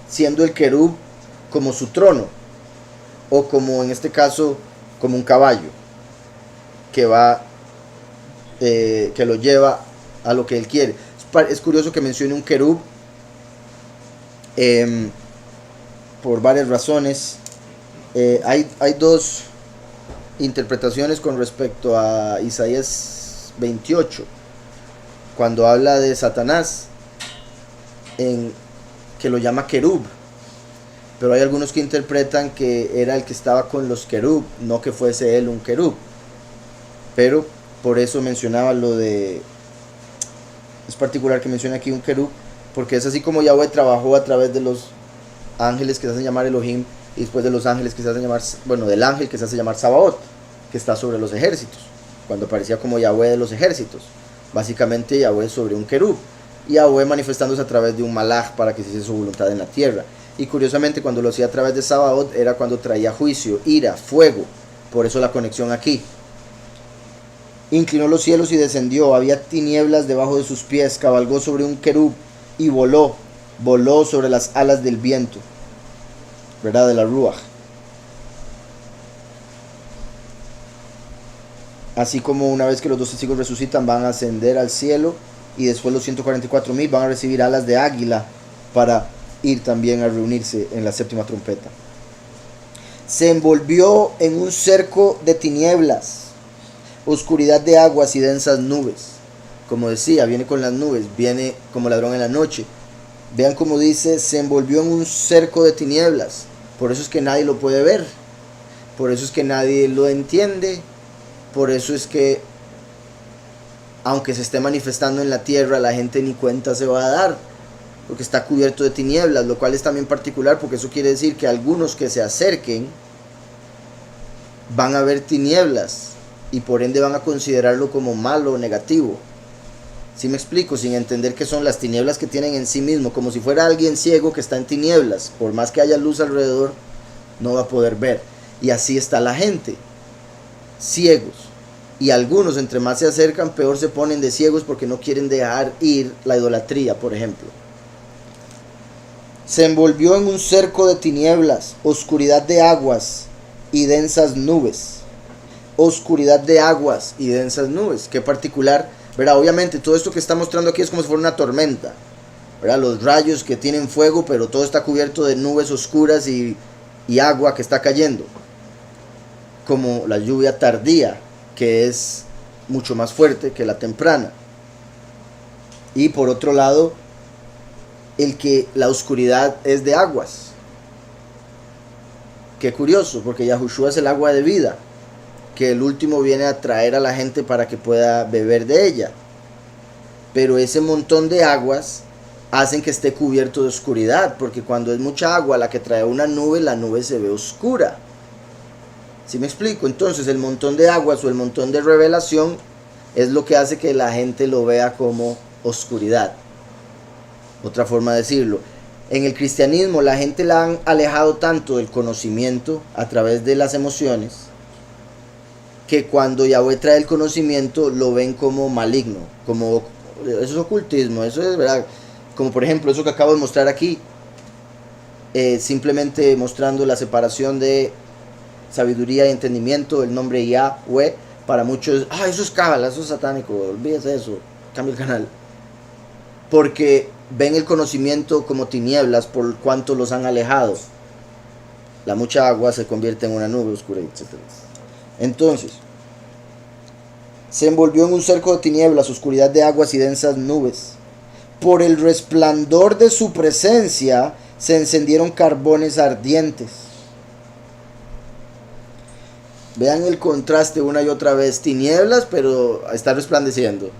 siendo el querub como su trono, o como en este caso como un caballo que va que lo lleva a lo que él quiere. Es curioso que mencione un querub por varias razones. Hay dos interpretaciones con respecto a Isaías 28, cuando habla de Satanás, que lo llama querub, pero hay algunos que interpretan que era el que estaba con los querub, no que fuese él un querub. Pero por eso mencionaba lo de, es particular que mencione aquí un querub, porque es así como Yahweh trabajó a través de los ángeles que se hacen llamar Elohim, y después de los ángeles que se hacen llamar, bueno, del ángel que se hace llamar Sabaoth, que está sobre los ejércitos, cuando aparecía como Yahweh de los ejércitos. Básicamente Yahweh sobre un querub, Yahweh manifestándose a través de un malaj para que se hiciese su voluntad en la tierra. Y curiosamente, cuando lo hacía a través de Sabaoth, era cuando traía juicio, ira, fuego. Por eso la conexión aquí. Inclinó los cielos y descendió. Había tinieblas debajo de sus pies. Cabalgó sobre un querub y voló sobre las alas del viento, ¿verdad? De la Ruach. Así como una vez que los dos testigos resucitan, van a ascender al cielo, y después los 144,000 van a recibir alas de águila para ir también a reunirse en la séptima trompeta. Se envolvió en un cerco de tinieblas, oscuridad de aguas y densas nubes. Como decía, viene con las nubes, viene como ladrón en la noche. Vean cómo dice, se envolvió en un cerco de tinieblas. Por eso es que nadie lo puede ver, por eso es que nadie lo entiende, por eso es que aunque se esté manifestando en la tierra, la gente ni cuenta se va a dar, porque está cubierto de tinieblas, lo cual es también particular, porque eso quiere decir que algunos que se acerquen van a ver tinieblas, y por ende van a considerarlo como malo o negativo. ¿Sí me explico? Sin entender que son las tinieblas que tienen en sí mismo, como si fuera alguien ciego que está en tinieblas. Por más que haya luz alrededor, no va a poder ver. Y así está la gente, ciegos. Y algunos, entre más se acercan, peor se ponen de ciegos, porque no quieren dejar ir la idolatría, por ejemplo. Se envolvió en un cerco de tinieblas, oscuridad de aguas y densas nubes. Oscuridad de aguas y densas nubes. Qué particular, ¿verdad? Obviamente todo esto que está mostrando aquí es como si fuera una tormenta, ¿verdad? Los rayos que tienen fuego, pero todo está cubierto de nubes oscuras y agua que está cayendo. Como la lluvia tardía, que es mucho más fuerte que la temprana. Y por otro lado, la oscuridad es de aguas. Qué curioso, porque Yahushua es el agua de vida, que el último viene a traer a la gente para que pueda beber de ella. Pero ese montón de aguas hacen que esté cubierto de oscuridad, porque cuando es mucha agua la que trae una nube, la nube se ve oscura. ¿Sí me explico? Entonces el montón de aguas o el montón de revelación es lo que hace que la gente lo vea como oscuridad. Otra forma de decirlo. En el cristianismo la gente la han alejado tanto del conocimiento a través de las emociones que cuando Yahweh trae el conocimiento lo ven como maligno, como eso es ocultismo, eso es verdad, como por ejemplo eso que acabo de mostrar aquí, simplemente mostrando la separación de sabiduría y entendimiento, el nombre Yahweh. Para muchos, eso es cábala, eso es satánico, olvídese de eso, cambia el canal. Porque ven el conocimiento como tinieblas por cuanto los han alejado. La mucha agua se convierte en una nube oscura, etc. Entonces, se envolvió en un cerco de tinieblas, oscuridad de aguas y densas nubes. Por el resplandor de su presencia se encendieron carbones ardientes. Vean el contraste una y otra vez. Tinieblas, pero está resplandeciendo.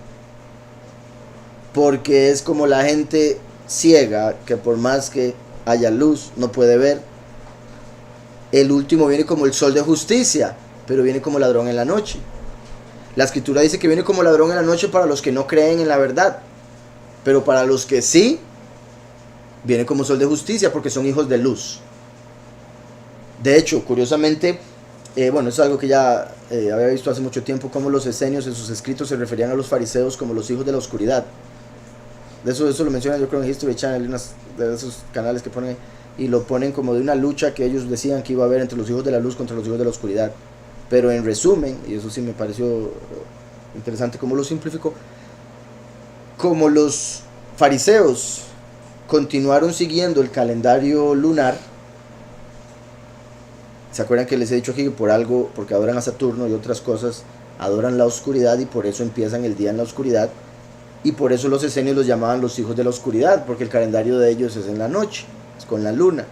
Porque es como la gente ciega, que por más que haya luz, no puede ver. El último viene como el sol de justicia, pero viene como ladrón en la noche. La escritura dice que viene como ladrón en la noche para los que no creen en la verdad. Pero para los que sí, viene como sol de justicia porque son hijos de luz. De hecho, curiosamente, es algo que ya había visto hace mucho tiempo, como los esenios en sus escritos se referían a los fariseos como los hijos de la oscuridad. De eso lo mencionan, yo creo, en History Channel, de esos canales que ponen, y lo ponen como de una lucha que ellos decían que iba a haber entre los hijos de la luz contra los hijos de la oscuridad. Pero en resumen, y eso sí me pareció interesante cómo lo simplificó, como los fariseos continuaron siguiendo el calendario lunar. ¿Se acuerdan que les he dicho aquí que por algo, porque adoran a Saturno y otras cosas, adoran la oscuridad y por eso empiezan el día en la oscuridad? Y por eso los esenios los llamaban los hijos de la oscuridad, porque el calendario de ellos es en la noche, es con la luna.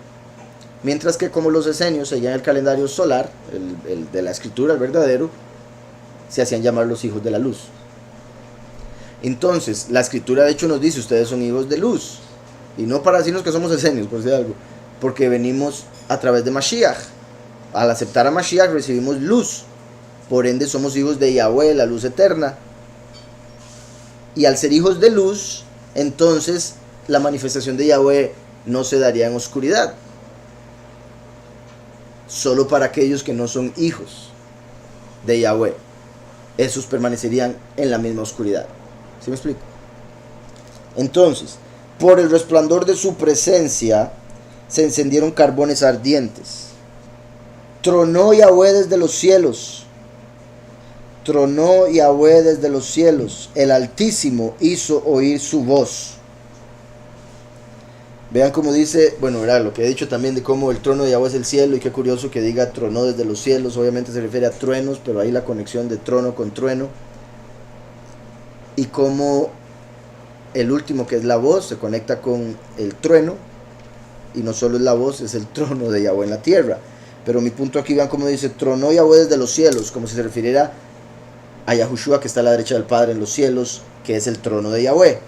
Mientras que como los esenios seguían el calendario solar, el de la escritura, el verdadero, se hacían llamar los hijos de la luz. Entonces, la escritura de hecho nos dice, ustedes son hijos de luz. Y no para decirnos que somos esenios, por decir algo, porque venimos a través de Mashiach. Al aceptar a Mashiach recibimos luz. Por ende somos hijos de Yahweh, la luz eterna. Y al ser hijos de luz, entonces la manifestación de Yahweh no se daría en oscuridad. Solo para aquellos que no son hijos de Yahweh. Esos permanecerían en la misma oscuridad. ¿Sí me explico? Entonces, por el resplandor de su presencia se encendieron carbones ardientes. Tronó Yahweh desde los cielos. Tronó Yahweh desde los cielos. El Altísimo hizo oír su voz. Vean cómo dice, verá lo que he dicho también de cómo el trono de Yahweh es el cielo, y qué curioso que diga tronó desde los cielos. Obviamente se refiere a truenos, pero ahí la conexión de trono con trueno. Y cómo el último, que es la voz, se conecta con el trueno, y no solo es la voz, es el trono de Yahweh en la tierra. Pero mi punto aquí, vean cómo dice, tronó Yahweh desde los cielos, como si se refiriera a Yahushua, que está a la derecha del Padre en los cielos, que es el trono de Yahweh.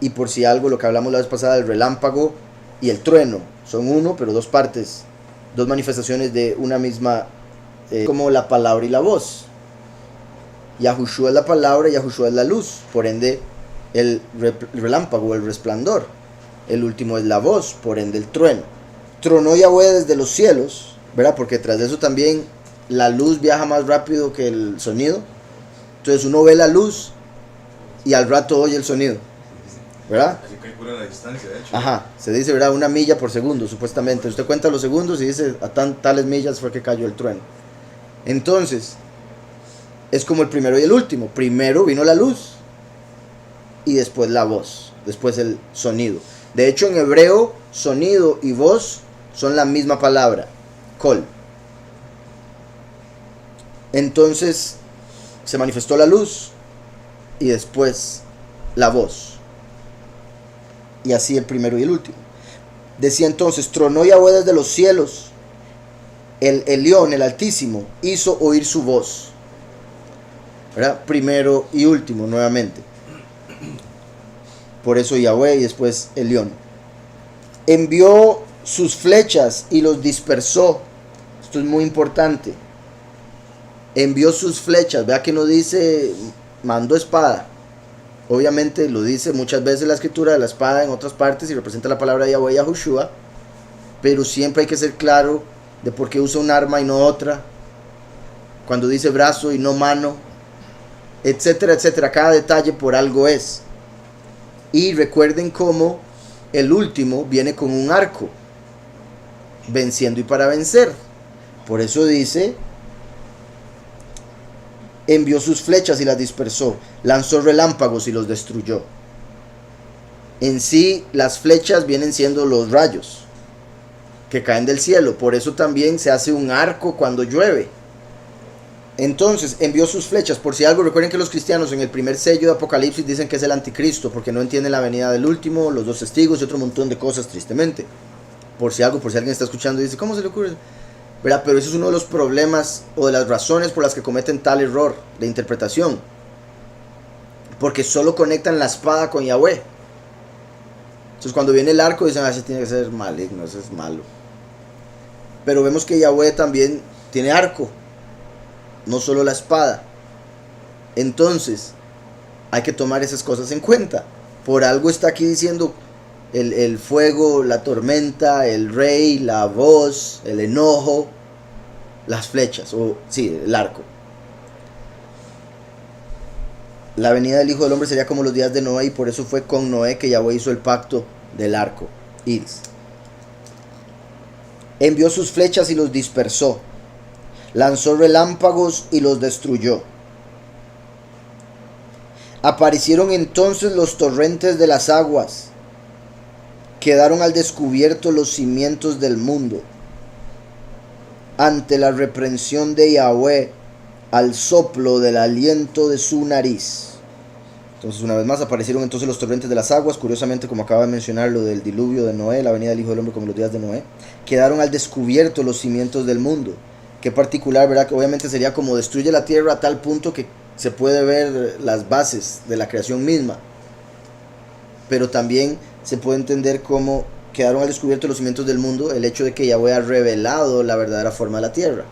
Y por si algo, lo que hablamos la vez pasada, el relámpago y el trueno son uno, pero dos partes, dos manifestaciones de una misma, como la palabra y la voz. Yahushua es la palabra, Yahushua es la luz, por ende el relámpago, el resplandor. El último es la voz, por ende el trueno. Tronó Yahweh desde los cielos, ¿verdad? Porque tras de eso también la luz viaja más rápido que el sonido. Entonces uno ve la luz y al rato oye el sonido, ¿verdad? Así calcula la distancia, de hecho. Ajá, se dice, ¿verdad? 1 milla por segundo, supuestamente. Usted cuenta los segundos y dice, a tales millas fue que cayó el trueno. Entonces, es como el primero y el último. Primero vino la luz y después la voz, después el sonido. De hecho, en hebreo, sonido y voz son la misma palabra, kol. Entonces, se manifestó la luz y después la voz. Y así el primero y el último. Decía entonces, tronó Yahweh desde los cielos, el Elión, el Altísimo, hizo oír su voz. ¿Verdad? Primero y último, nuevamente. Por eso Yahweh y después Elión. Envió sus flechas y los dispersó. Esto es muy importante. Envió sus flechas. Vea que no dice mandó espada. Obviamente lo dice muchas veces la escritura de la espada en otras partes y representa la palabra de Yahweh Yahushua, pero siempre hay que ser claro de por qué usa un arma y no otra, cuando dice brazo y no mano, etcétera, etcétera. Cada detalle por algo es. Y recuerden cómo el último viene con un arco, venciendo y para vencer. Por eso dice, envió sus flechas y las dispersó, lanzó relámpagos y los destruyó. En sí, las flechas vienen siendo los rayos que caen del cielo. Por eso también se hace un arco cuando llueve. Entonces, envió sus flechas. Por si algo, recuerden que los cristianos en el primer sello de Apocalipsis dicen que es el anticristo, porque no entienden la venida del último, los dos testigos y otro montón de cosas, tristemente. Por si algo, por si alguien está escuchando y dice, ¿cómo se le ocurre? ¿Verdad? Pero ese es uno de los problemas o de las razones por las que cometen tal error de interpretación. Porque solo conectan la espada con Yahweh. Entonces cuando viene el arco dicen, ese tiene que ser maligno, ese es malo. Pero vemos que Yahweh también tiene arco, no solo la espada. Entonces hay que tomar esas cosas en cuenta. Por algo está aquí diciendo el fuego, la tormenta, el rey, la voz, el enojo, las flechas, o sí, el arco. La venida del Hijo del Hombre sería como los días de Noé, y por eso fue con Noé que Yahweh hizo el pacto del arco iris. Envió sus flechas y los dispersó, lanzó relámpagos y los destruyó. Aparecieron entonces los torrentes de las aguas, quedaron al descubierto los cimientos del mundo, ante la reprensión de Yahweh, al soplo del aliento de su nariz. Entonces, una vez más, aparecieron entonces los torrentes de las aguas, curiosamente, como acaba de mencionar lo del diluvio de Noé, la venida del Hijo del Hombre como los días de Noé. Quedaron al descubierto los cimientos del mundo. Qué particular, ¿verdad? Que obviamente sería como destruye la tierra a tal punto que se puede ver las bases de la creación misma. Pero también se puede entender como quedaron al descubierto los cimientos del mundo, el hecho de que Yahweh ha revelado la verdadera forma de la tierra.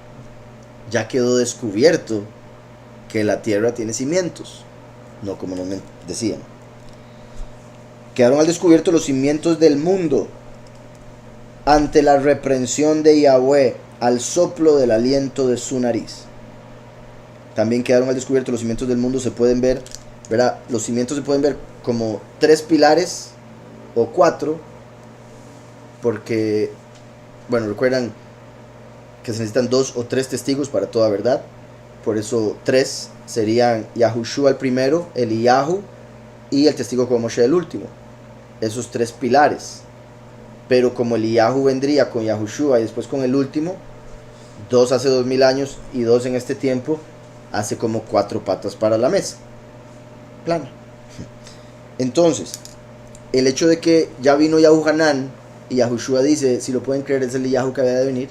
Ya quedó descubierto que la tierra tiene cimientos, no como nos decían. Quedaron al descubierto los cimientos del mundo, ante la reprensión de Yahweh, al soplo del aliento de su nariz. También quedaron al descubierto los cimientos del mundo, se pueden ver, ¿verdad? Los cimientos se pueden ver como 3 pilares o 4, porque, bueno, recuerdan que se necesitan 2 o 3 testigos para toda verdad. Por eso 3 serían Yahushua el primero, Eliyahu y el testigo como Moshe el último. Esos 3 pilares. Pero como Eliyahu vendría con Yahushua y después con el último, 2 hace 2000 años y 2 en este tiempo, hace como 4 patas para la mesa. Plana. Entonces, el hecho de que ya vino Yahuhanán y Yahushua dice, si lo pueden creer, es el Eliyahu que había de venir,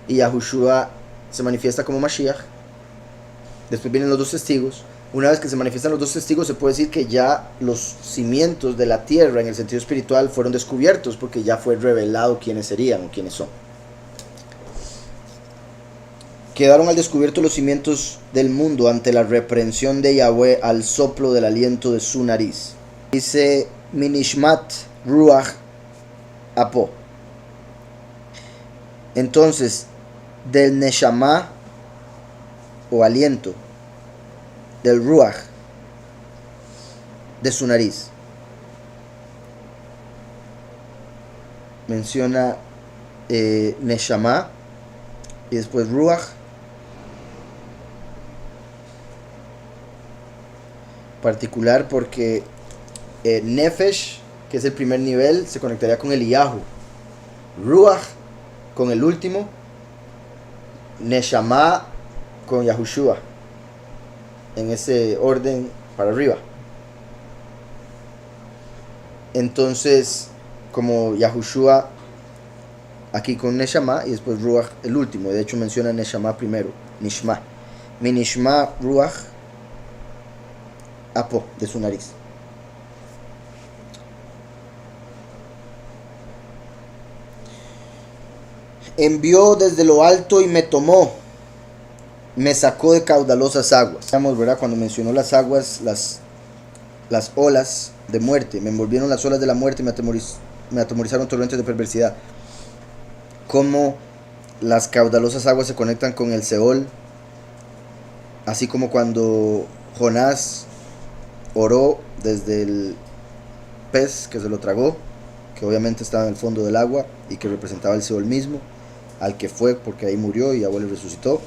y Yahushua se manifiesta como Mashiach. Después vienen los 2 testigos. Una vez que se manifiestan los 2 testigos, se puede decir que ya los cimientos de la tierra en el sentido espiritual fueron descubiertos, porque ya fue revelado quiénes serían o quiénes son. Quedaron al descubierto los cimientos del mundo ante la reprensión de Yahweh, al soplo del aliento de su nariz. Dice Minishmat Ruach Apo. Entonces, del Neshama o aliento, del Ruach, de su nariz. Menciona Neshama y después Ruach. Particular porque Nefesh, que es el primer nivel, se conectaría con Eliyahu. Ruach con el último. Neshama con Yahushua. En ese orden para arriba. Entonces, como Yahushua aquí con Neshama y después Ruach el último. De hecho menciona Neshama primero. Nishma. Minishma Ruach Apo, de su nariz. Envió desde lo alto y me tomó, me sacó de caudalosas aguas. Vamos, ¿verdad? Cuando mencionó las aguas, las las olas de muerte, me envolvieron las olas de la muerte, me atemorizaron torrentes de perversidad. Como las caudalosas aguas se conectan con el Seol, así como cuando Jonás oró desde el pez que se lo tragó, que obviamente estaba en el fondo del agua y que representaba el Seol mismo, al que fue porque ahí murió y Yahweh le resucitó.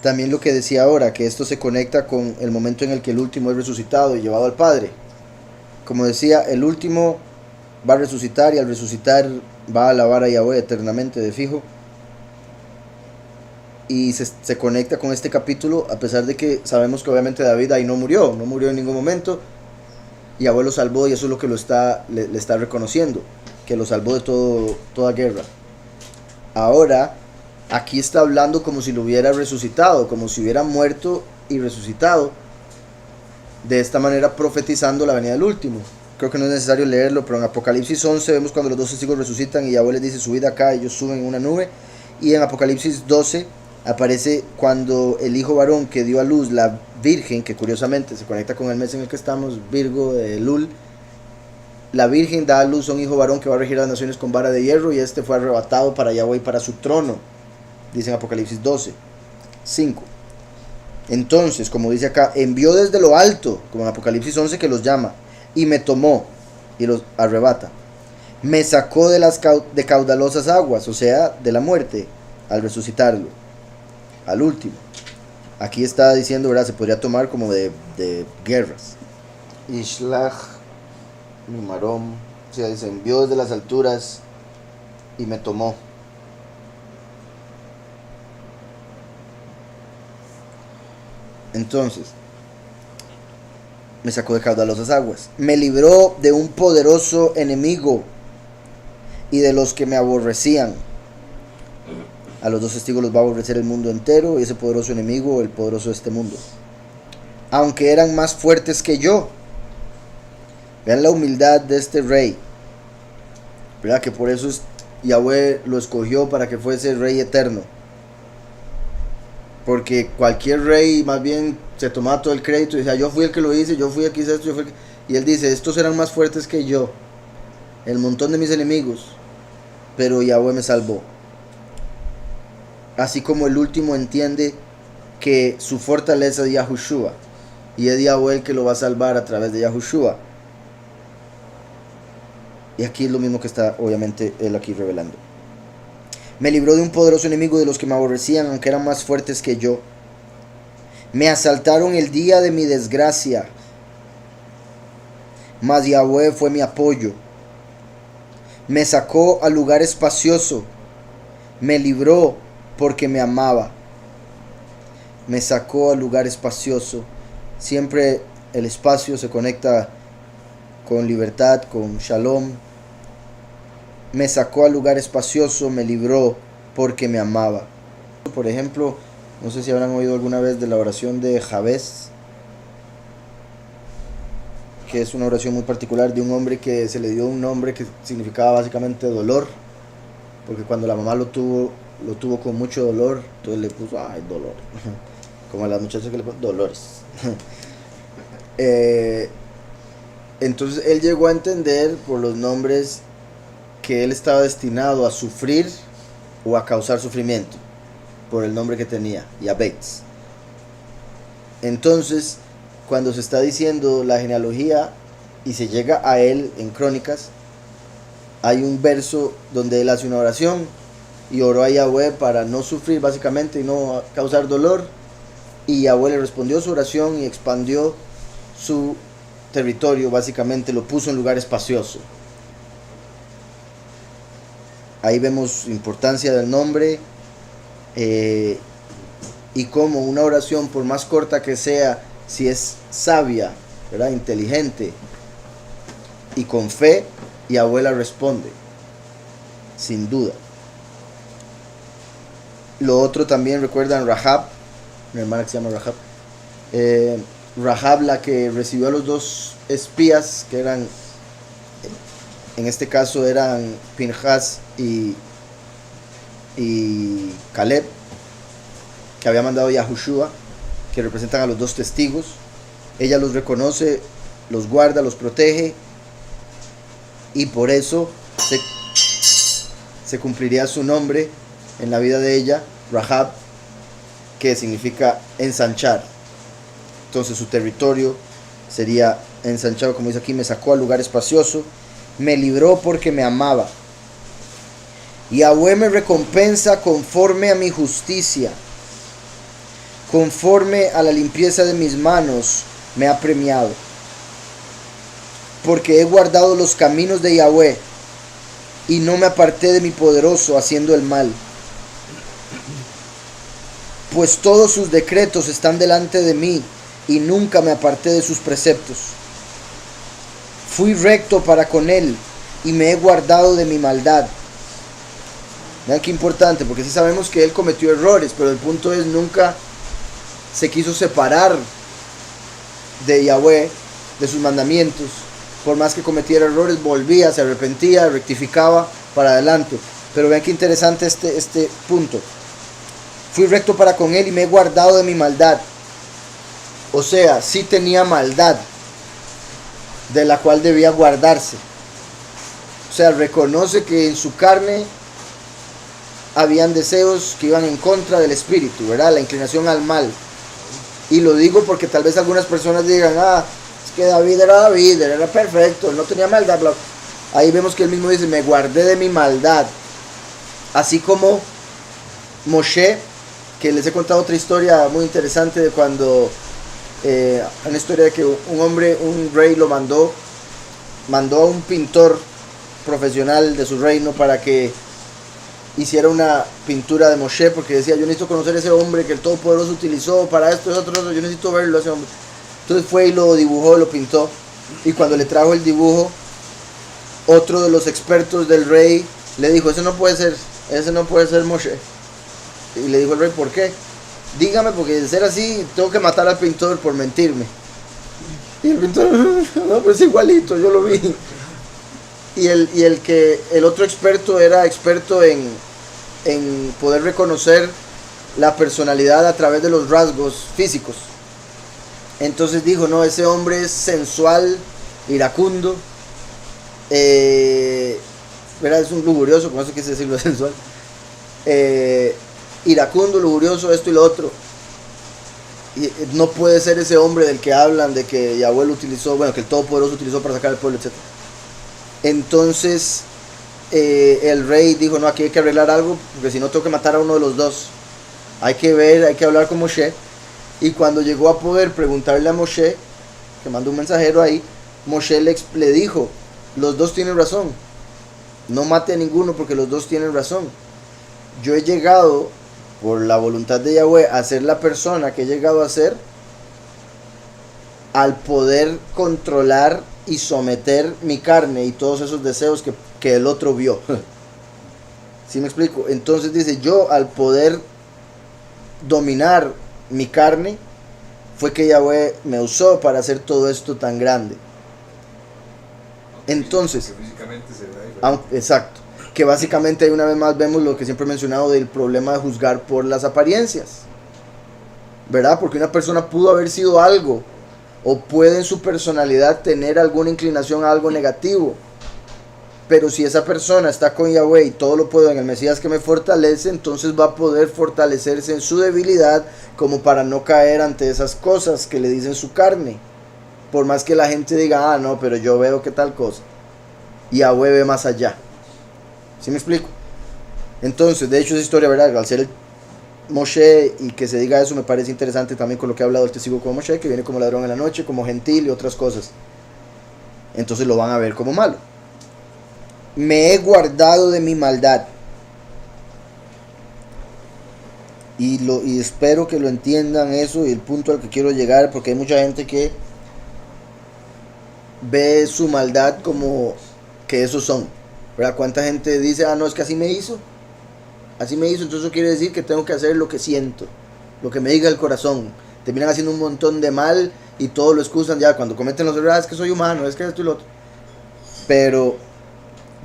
También lo que decía ahora, que esto se conecta con el momento en el que el último es resucitado y llevado al Padre. Como decía, el último va a resucitar y al resucitar va a alabar a Yahweh eternamente de fijo. Y se conecta con este capítulo, a pesar de que sabemos que obviamente David ahí no murió en ningún momento. Yahweh lo salvó y eso es lo que le está reconociendo, que lo salvó de toda guerra. Ahora, aquí está hablando como si lo hubiera resucitado, como si hubiera muerto y resucitado. De esta manera profetizando la venida del último. Creo que no es necesario leerlo, pero en Apocalipsis 11 vemos cuando los dos testigos resucitan y Yahweh les dice subid acá, ellos suben en una nube. Y en Apocalipsis 12 aparece cuando el hijo varón que dio a luz la virgen, que curiosamente se conecta con el mes en el que estamos, Virgo de Elul. La virgen da a luz a un hijo varón que va a regir a las naciones con vara de hierro, y este fue arrebatado para Yahweh y para su trono, dice en Apocalipsis 12, 5. Entonces, como dice acá, envió desde lo alto, como en Apocalipsis 11 que los llama, y me tomó y los arrebata. Me sacó de caudalosas aguas, o sea, de la muerte, al resucitarlo, al último. Aquí está diciendo, ¿verdad? Se podría tomar como de guerras. Ishlach Mimarom, o sea, se envió desde las alturas y me tomó. Entonces, me sacó de caudalosas aguas. Me libró de un poderoso enemigo y de los que me aborrecían. A los dos testigos los va a aborrecer el mundo entero, y ese poderoso enemigo, el poderoso de este mundo. Aunque eran más fuertes que yo. Vean la humildad de este rey, ¿verdad? Que por eso Yahweh lo escogió para que fuese rey eterno. Porque cualquier rey más bien se tomaba todo el crédito y decía, yo fui el que lo hice, yo fui el que hice esto, y él dice, estos eran más fuertes que yo, el montón de mis enemigos, pero Yahweh me salvó. Así como el último entiende que su fortaleza es Yahushua, y es Yahweh el que lo va a salvar a través de Yahushua. Y aquí es lo mismo que está obviamente él aquí revelando. Me libró de un poderoso enemigo de los que me aborrecían, aunque eran más fuertes que yo. Me asaltaron el día de mi desgracia, mas Yahweh fue mi apoyo. Me sacó al lugar espacioso, me libró porque me amaba. Me sacó al lugar espacioso. Siempre el espacio se conecta con libertad, con shalom. Me sacó al lugar espacioso, me libró porque me amaba. Por ejemplo, no sé si habrán oído alguna vez de la oración de Jabez, que es una oración muy particular de un hombre que se le dio un nombre que significaba básicamente dolor, porque cuando la mamá lo tuvo con mucho dolor, entonces le puso, ay, dolor, como a las muchachas que le ponen Dolores. Entonces él llegó a entender por los nombres que él estaba destinado a sufrir o a causar sufrimiento por el nombre que tenía, Yabetz. Entonces, cuando se está diciendo la genealogía y se llega a él en Crónicas, hay un verso donde él hace una oración y oró a Yahweh para no sufrir básicamente y no causar dolor, y Yahweh le respondió su oración y expandió su territorio, básicamente lo puso en lugar espacioso. Ahí vemos importancia del nombre, y como una oración, por más corta que sea, si es sabia, ¿verdad?, inteligente y con fe, Yahweh la responde, sin duda. Lo otro también, recuerdan Rahab, mi hermana que se llama Rahab, Rahab, la que recibió a los dos espías, que eran, en este caso eran Pinhas y Caleb, que había mandado Yahushua. que representan a los dos testigos. Ella los reconoce, los guarda, los protege, y por eso se cumpliría su nombre en la vida de ella, Rahab, que significa ensanchar. Entonces su territorio sería ensanchado, como dice aquí: me sacó al lugar espacioso, me libró porque me amaba. Yahweh me recompensa conforme a mi justicia, conforme a la limpieza de mis manos me ha premiado. Porque he guardado los caminos de Yahweh y no me aparté de mi poderoso haciendo el mal. Pues todos sus decretos están delante de mí y nunca me aparté de sus preceptos. Fui recto para con él y me he guardado de mi maldad. Vean qué importante, porque sí sabemos que él cometió errores, pero el punto es, nunca se quiso separar de Yahweh, de sus mandamientos. Por más que cometiera errores, volvía, se arrepentía, rectificaba para adelante. Pero vean qué interesante este punto. Fui recto para con él y me he guardado de mi maldad. O sea, sí tenía maldad de la cual debía guardarse. O sea, reconoce que en su carne habían deseos que iban en contra del espíritu, ¿verdad? La inclinación al mal. Y lo digo porque tal vez algunas personas digan: es que David era perfecto, no tenía maldad. Bla. Ahí vemos que él mismo dice: me guardé de mi maldad. Así como Moshe, que les he contado otra historia muy interesante de cuando, una historia de que un rey lo mandó a un pintor profesional de su reino para que hiciera una pintura de Moshe, porque decía: yo necesito conocer a ese hombre que el Todopoderoso utilizó para esto y otro, yo necesito verlo a ese hombre. Entonces fue y lo dibujó, lo pintó, y cuando le trajo el dibujo, otro de los expertos del rey le dijo: ese no puede ser Moshe. Y le dijo el rey: ¿por qué? Dígame, porque de ser así tengo que matar al pintor por mentirme. Y el pintor: no, pues es igualito, yo lo vi. Y el otro experto era experto en poder reconocer la personalidad a través de los rasgos físicos. Entonces dijo: no, ese hombre es sensual, iracundo, ¿verdad? Es un lujurioso, con eso quise decirlo, sensual, iracundo, lujurioso, esto y lo otro. Y no puede ser ese hombre del que hablan, de que Yahweh lo utilizó, bueno, que el Todopoderoso utilizó para sacar al pueblo, etc. Entonces el rey dijo: no, aquí hay que arreglar algo, porque si no tengo que matar a uno de los dos. Hay que hablar con Moshe. Y cuando llegó a poder preguntarle a Moshe, que mandó un mensajero ahí, Moshe le dijo: los dos tienen razón, no mate a ninguno porque los dos tienen razón. Yo he llegado, por la voluntad de Yahweh, a ser la persona que he llegado a ser, al poder controlar y someter mi carne y todos esos deseos que el otro vio. ¿Sí me explico? Entonces dice: yo, al poder dominar mi carne, fue que Yahweh me usó para hacer todo esto tan grande. Entonces, que físicamente se ve diferente. exacto, que básicamente una vez más vemos lo que siempre he mencionado del problema de juzgar por las apariencias, ¿verdad? Porque una persona pudo haber sido algo, o puede en su personalidad tener alguna inclinación a algo negativo, pero si esa persona está con Yahweh y todo lo puedo en el Mesías que me fortalece, entonces va a poder fortalecerse en su debilidad, como para no caer ante esas cosas que le dicen su carne. Por más que la gente diga: no, pero yo veo que tal cosa. Yahweh ve más allá. ¿Sí me explico? Entonces, de hecho, esa historia, ¿verdad? Al ser el Moshe, y que se diga eso, me parece interesante también con lo que ha hablado el testigo como Moshe, que viene como ladrón en la noche, como gentil y otras cosas. Entonces lo van a ver como malo. Me he guardado de mi maldad. Y espero que lo entiendan eso, y el punto al que quiero llegar, porque hay mucha gente que ve su maldad como que esos son, ¿verdad? ¿Cuánta gente dice: no, es que así me hizo, entonces eso quiere decir que tengo que hacer lo que siento, lo que me diga el corazón? Terminan haciendo un montón de mal y todo lo excusan ya cuando cometen los errores: es que soy humano, es que esto y lo otro. Pero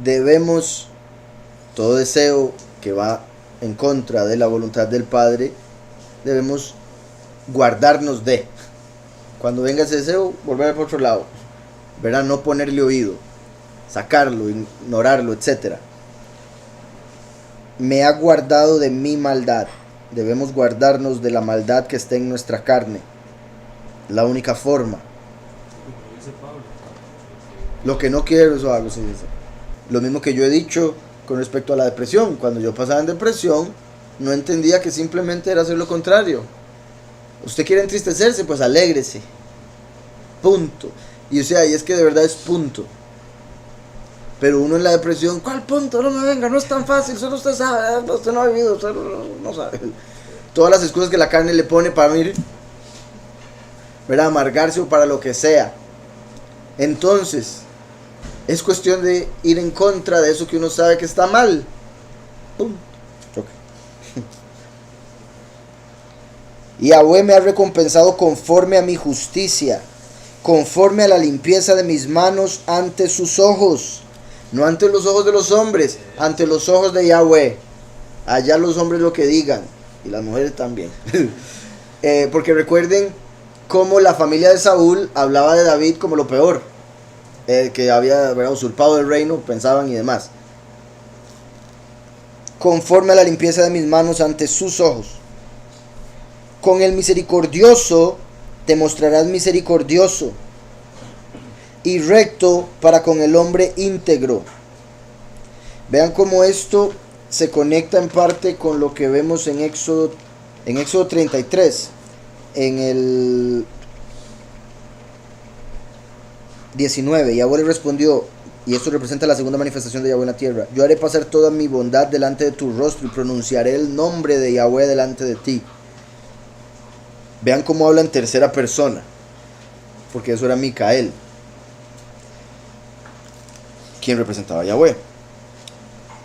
debemos, todo deseo que va en contra de la voluntad del Padre, debemos guardarnos de. Cuando venga ese deseo, volver por otro lado. ¿Verdad? No ponerle oído, sacarlo, ignorarlo, etc. Me ha guardado de mi maldad. Debemos guardarnos de la maldad que está en nuestra carne. La única forma. Lo que no quiero, eso hago, sí, dice. Lo mismo que yo he dicho con respecto a la depresión. Cuando yo pasaba en depresión, no entendía que simplemente era hacer lo contrario. Usted quiere entristecerse, pues alégrese. Punto. Y o sea, y es que de verdad es punto. Pero uno en la depresión, ¿cuál punto? No me venga, no es tan fácil, solo usted sabe, usted no ha vivido, usted no sabe. Todas las excusas que la carne le pone para mí, ¿verdad? Amargarse o para lo que sea. Entonces, es cuestión de ir en contra de eso que uno sabe que está mal. Punto. Okay. Yahweh me ha recompensado conforme a mi justicia, conforme a la limpieza de mis manos ante sus ojos. No ante los ojos de los hombres, ante los ojos de Yahweh. Allá los hombres lo que digan, y las mujeres también. Porque recuerden cómo la familia de Saúl hablaba de David como lo peor, que había, ¿verdad?, usurpado el reino, pensaban y demás. Conforme a la limpieza de mis manos ante sus ojos. Con el misericordioso te mostrarás misericordioso y recto para con el hombre íntegro. Vean cómo esto se conecta en parte con lo que vemos en Éxodo 33, en el 19. Yahweh le respondió, y esto representa la segunda manifestación de Yahweh en la tierra: yo haré pasar toda mi bondad delante de tu rostro y pronunciaré el nombre de Yahweh delante de ti. Vean cómo habla en tercera persona, porque eso era Micael, quien representaba a Yahweh.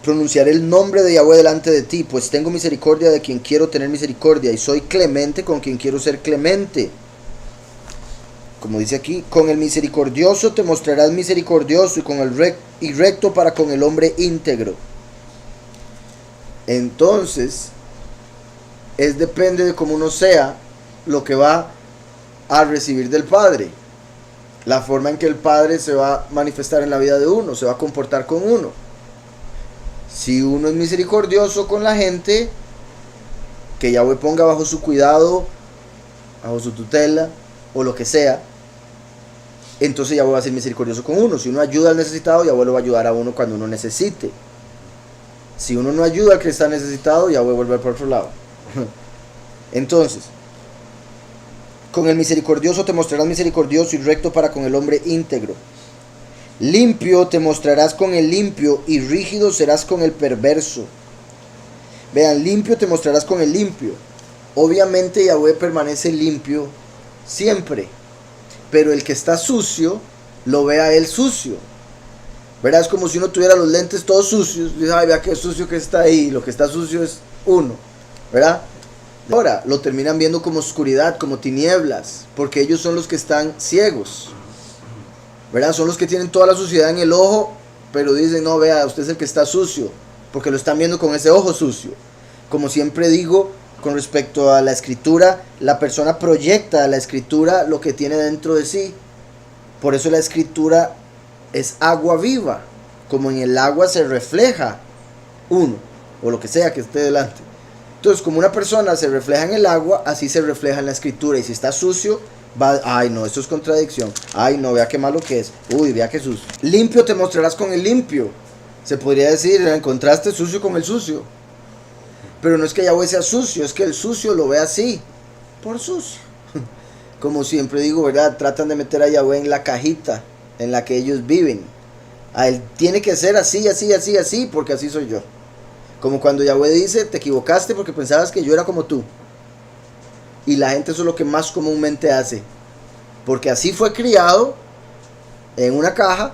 Pronunciaré el nombre de Yahweh delante de ti, pues tengo misericordia de quien quiero tener misericordia, y soy clemente con quien quiero ser clemente. Como dice aquí, con el misericordioso te mostrarás misericordioso, y con el recto para con el hombre íntegro. Entonces, depende de cómo uno sea, lo que va a recibir del Padre. La forma en que el Padre se va a manifestar en la vida de uno, se va a comportar con uno. Si uno es misericordioso con la gente, que Yahweh ponga bajo su cuidado, bajo su tutela, o lo que sea, entonces Yahweh va a ser misericordioso con uno. Si uno ayuda al necesitado, Yahweh lo va a ayudar a uno cuando uno necesite. Si uno no ayuda al que está necesitado, Yahweh vuelve por otro lado. Entonces, con el misericordioso te mostrarás misericordioso y recto para con el hombre íntegro. Limpio te mostrarás con el limpio y rígido serás con el perverso. Vean, limpio te mostrarás con el limpio. Obviamente Yahweh permanece limpio siempre, pero el que está sucio lo ve a él sucio. ¿Verdad? Es como si uno tuviera los lentes todos sucios. Dice, ay, vea qué sucio que está ahí. Lo que está sucio es uno, ¿verdad? Ahora lo terminan viendo como oscuridad, como tinieblas, porque ellos son los que están ciegos, ¿verdad? Son los que tienen toda la suciedad en el ojo, pero dicen, no, vea, usted es el que está sucio, porque lo están viendo con ese ojo sucio. Como siempre digo, con respecto a la escritura, la persona proyecta a la escritura lo que tiene dentro de sí. Por eso la escritura es agua viva, como en el agua se refleja uno, o lo que sea que esté delante. Entonces, como una persona se refleja en el agua, así se refleja en la escritura. Y si está sucio, va, ay no, esto es contradicción. Ay no, vea qué malo que es. Uy, vea qué sucio. Limpio te mostrarás con el limpio. Se podría decir, encontraste sucio con el sucio. Pero no es que Yahweh sea sucio, es que el sucio lo ve así, por sucio. Como siempre digo, ¿verdad? Tratan de meter a Yahweh en la cajita en la que ellos viven. A él tiene que ser así, así, así, así, porque así soy yo. Como cuando Yahweh dice, te equivocaste porque pensabas que yo era como tú. Y la gente eso es lo que más comúnmente hace. Porque así fue criado, en una caja,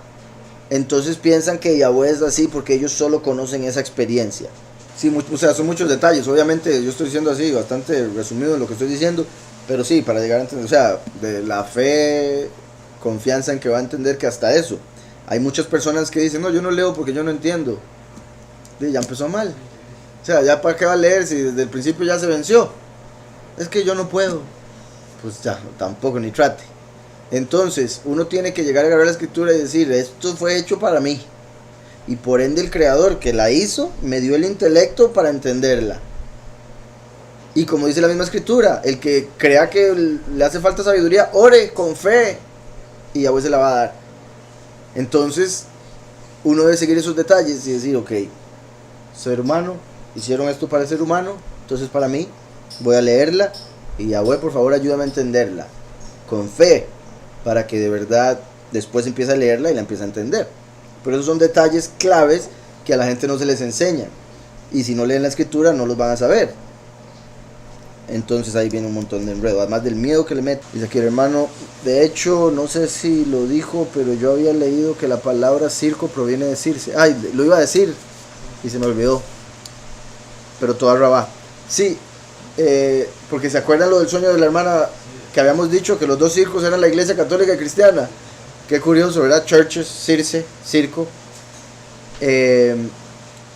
entonces piensan que Yahweh es así porque ellos solo conocen esa experiencia. Sí, o sea, son muchos detalles. Obviamente yo estoy diciendo así, bastante resumido en lo que estoy diciendo. Pero sí, para llegar a entender, o sea, de la fe, confianza en que va a entender que hasta eso. Hay muchas personas que dicen, no, yo no leo porque yo no entiendo. Y ya empezó mal. O sea, ya para qué va a leer si desde el principio ya se venció. Es que yo no puedo. pues ya, tampoco ni trate. Entonces, uno tiene que llegar a agarrar la escritura y decir, esto fue hecho para mí. Y por ende el creador que la hizo, me dio el intelecto para entenderla. Y como dice la misma escritura, el que crea que le hace falta sabiduría, ore con fe. Y Yahweh se la va a dar. Entonces, uno debe seguir esos detalles y decir, ok, ser humano, hicieron esto para el ser humano, entonces para mí, voy a leerla. Y Yahweh, por favor, ayúdame a entenderla. Con fe. Para que de verdad después empiece a leerla y la empiece a entender. Pero esos son detalles claves que a la gente no se les enseña. Y si no leen la escritura no los van a saber. Entonces ahí viene un montón de enredo. Además del miedo que le mete. Dice aquí el hermano, de hecho, no sé si lo dijo, pero yo había leído que la palabra circo proviene de Circe. Ay, lo iba a decir y se me olvidó. Pero toda rabá. Sí, porque se acuerdan lo del sueño de la hermana que habíamos dicho que los dos circos eran la iglesia católica y cristiana. Qué curioso, ¿verdad? Churches, Circe, circo.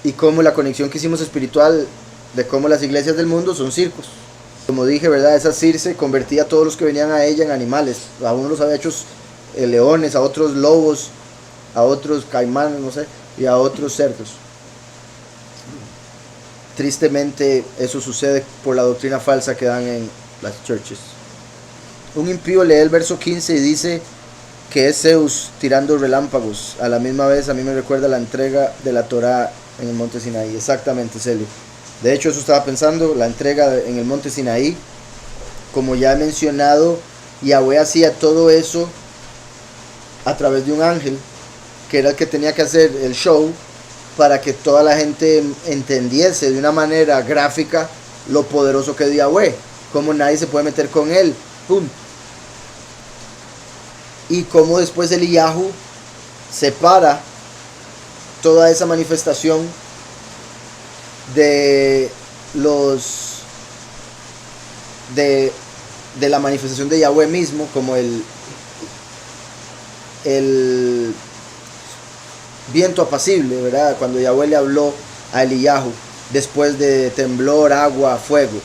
Y cómo la conexión que hicimos espiritual de cómo las iglesias del mundo son circos. Como dije, ¿verdad? Esa Circe convertía a todos los que venían a ella en animales. A unos los había hecho leones, a otros lobos, a otros caimanes, no sé, y a otros cerdos. Tristemente eso sucede por la doctrina falsa que dan en las churches. Un impío lee el verso 15 y dice que es Zeus tirando relámpagos. A la misma vez a mí me recuerda la entrega de la Torá en el monte Sinaí. Exactamente, Celio. De hecho eso estaba pensando, la entrega en el monte Sinaí. Como ya he mencionado, Yahweh hacía todo eso a través de un ángel, que era el que tenía que hacer el show para que toda la gente entendiese de una manera gráfica lo poderoso que es Yahweh, cómo nadie se puede meter con él, punto. Y cómo después Eliyahu separa toda esa manifestación de la manifestación de Yahweh mismo, como el viento apacible, ¿verdad? Cuando Yahweh le habló a Eliyahu después de temblor, agua, fuego,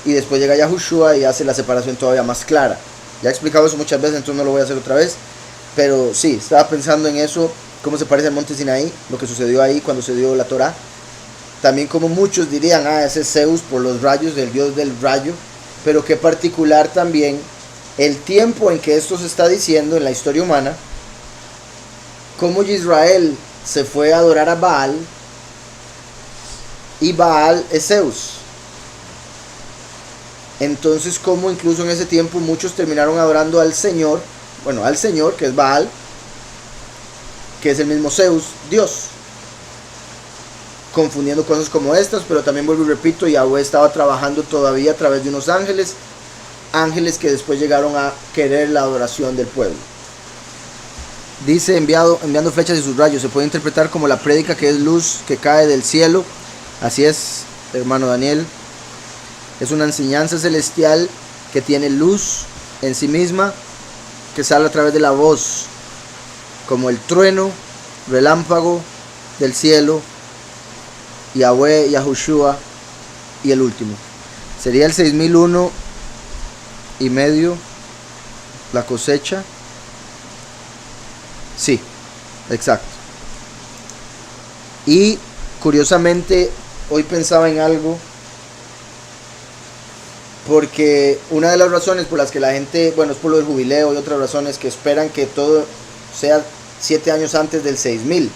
y después llega Yahushua y hace la separación todavía más clara. Ya he explicado eso muchas veces, entonces no lo voy a hacer otra vez, pero sí, estaba pensando en eso, cómo se parece al monte Sinaí, lo que sucedió ahí cuando se dio la Torá. También como muchos dirían, ese es Zeus por los rayos, el dios del rayo, pero que particular también el tiempo en que esto se está diciendo en la historia humana, cómo Israel se fue a adorar a Baal, y Baal es Zeus. Entonces como incluso en ese tiempo muchos terminaron adorando al Señor, bueno, al Señor que es Baal, que es el mismo Zeus, Dios, confundiendo cosas como estas. Pero también vuelvo y repito, Yahweh estaba trabajando todavía a través de unos ángeles que después llegaron a querer la adoración del pueblo. Dice, enviando flechas y sus rayos, se puede interpretar como la prédica que es luz que cae del cielo. Así es, hermano Daniel. Es una enseñanza celestial que tiene luz en sí misma, que sale a través de la voz, como el trueno, relámpago del cielo, Yahweh, Yahushua y el último. Sería el 6001 y medio la cosecha. Sí, exacto. Y curiosamente hoy pensaba en algo, porque una de las razones por las que la gente, bueno, es por lo del jubileo y otras razones que esperan que todo sea 7 años antes del 6000,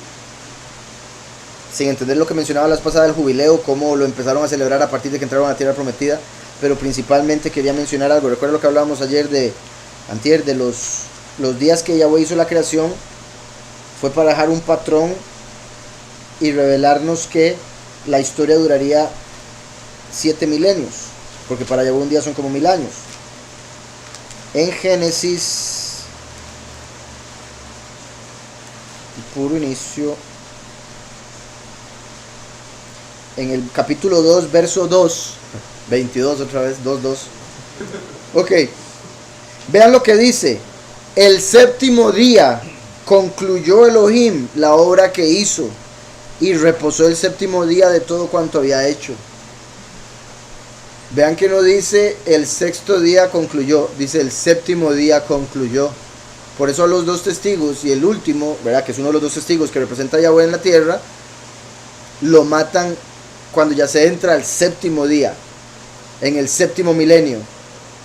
sin entender lo que mencionaba la vez pasada del jubileo, cómo lo empezaron a celebrar a partir de que entraron a la tierra prometida. Pero principalmente quería mencionar algo. Recuerda lo que hablábamos ayer antier, de los días que Yahweh hizo la creación, fue para dejar un patrón y revelarnos que la historia duraría 7 milenios, porque para Yahweh un día son como 1000 años. En Génesis, puro inicio, en el capítulo 2, verso 2, 22 otra vez, 2. Ok, vean lo que dice: el séptimo día concluyó Elohim la obra que hizo, y reposó el séptimo día de todo cuanto había hecho. Vean que no dice el sexto día concluyó, dice el séptimo día concluyó. Por eso los dos testigos y el último, ¿verdad? Que es uno de los dos testigos que representa a Yahweh en la tierra, lo matan cuando ya se entra al séptimo día, en el séptimo milenio,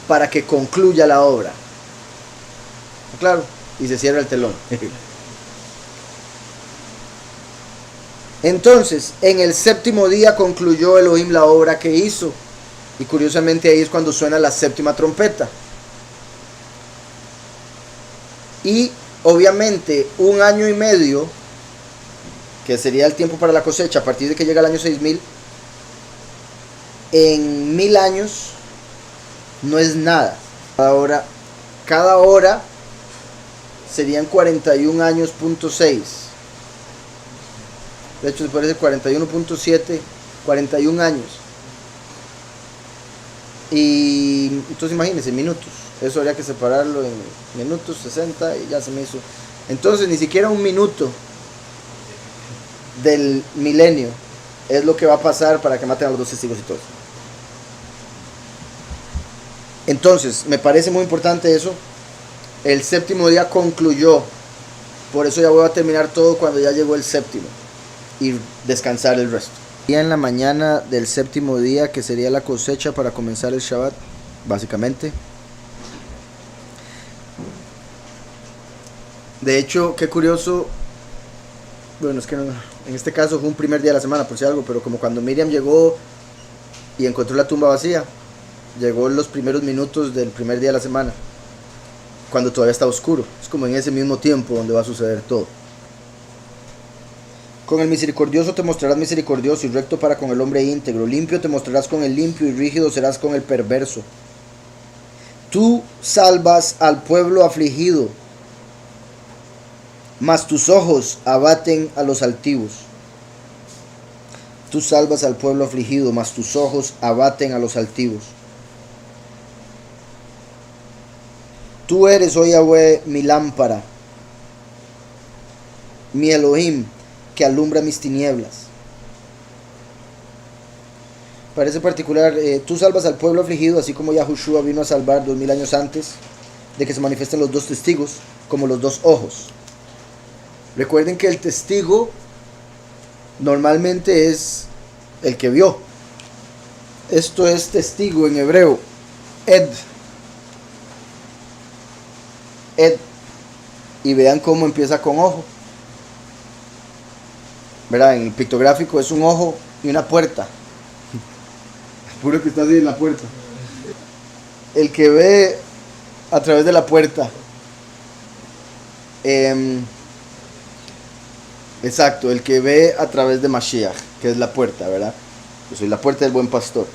para que concluya la obra. Claro, y se cierra el telón. Entonces, en el séptimo día concluyó Elohim la obra que hizo. Y curiosamente ahí es cuando suena la séptima trompeta. Y obviamente 1 año y medio, que sería el tiempo para la cosecha, a partir de que llega el año 6000, en 1000 años no es nada. Cada hora serían 41 años, .6. De hecho, se parece 41.7, 41 años. Y entonces imagínense, minutos. Eso habría que separarlo en minutos, 60, y ya se me hizo. Entonces, ni siquiera 1 minuto del milenio es lo que va a pasar para que maten a los dos testigos y todo. Entonces, me parece muy importante eso. El séptimo día concluyó. Por eso ya voy a terminar todo cuando ya llegó el séptimo y descansar el resto. Día en la mañana del séptimo día, que sería la cosecha para comenzar el Shabbat, básicamente. De hecho, qué curioso. Bueno, es que no, en este caso fue un primer día de la semana, por si algo, pero como cuando Miriam llegó y encontró la tumba vacía, llegó en los primeros minutos del primer día de la semana, cuando todavía está oscuro. Es como en ese mismo tiempo donde va a suceder todo. Con el misericordioso te mostrarás misericordioso y recto para con el hombre íntegro. Limpio te mostrarás con el limpio y rígido serás con el perverso. Tú salvas al pueblo afligido, mas tus ojos abaten a los altivos. Tú salvas al pueblo afligido, mas tus ojos abaten a los altivos. Tú eres, oh Yahweh, mi lámpara, mi Elohim, que alumbra mis tinieblas. Parece particular, tú salvas al pueblo afligido, así como Yahushua vino a salvar 2000 años antes de que se manifiesten los dos testigos, como los dos ojos. Recuerden que el testigo normalmente es el que vio. Esto es testigo en hebreo, Ed. Ed. Y vean cómo empieza con ojo. ¿Verdad? En el pictográfico es un ojo y una puerta. Puro que está así en la puerta. El que ve a través de la puerta. Exacto, el que ve a través de Mashiach, que es la puerta, ¿verdad? Yo soy la puerta del buen pastor.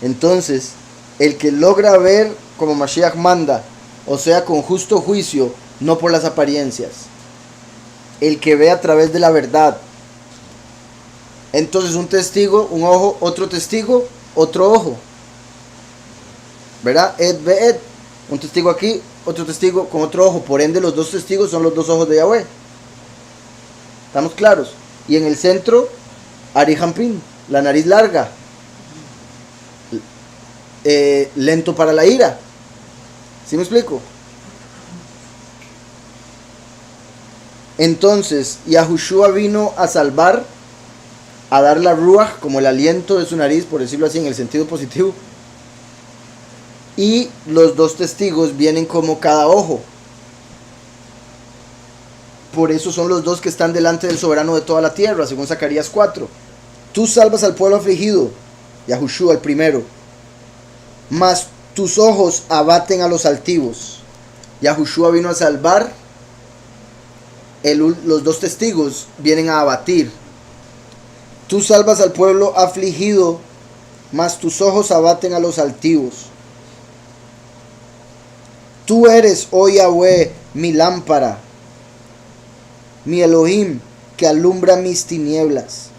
Entonces, el que logra ver como Mashiach manda, o sea, con justo juicio, no por las apariencias. El que ve a través de la verdad. Entonces, un testigo, un ojo, otro testigo, otro ojo. ¿Verdad? Ed ve Ed. Un testigo aquí, otro testigo con otro ojo. Por ende, los dos testigos son los dos ojos de Yahweh. ¿Estamos claros? Y en el centro, Ari Hampin, la nariz larga. Lento para la ira. ¿Sí me explico? Entonces, Yahushua vino a salvar, a dar la ruach, como el aliento de su nariz, por decirlo así, en el sentido positivo. Y los dos testigos vienen como cada ojo. Por eso son los dos que están delante del soberano de toda la tierra, según Zacarías 4. Tú salvas al pueblo afligido, Yahushua el primero, mas tus ojos abaten a los altivos. Yahushua vino a salvar, los dos testigos vienen a abatir. Tú salvas al pueblo afligido, mas tus ojos abaten a los altivos. Tú eres, oh Yahweh, mi lámpara, mi Elohim, que alumbra mis tinieblas.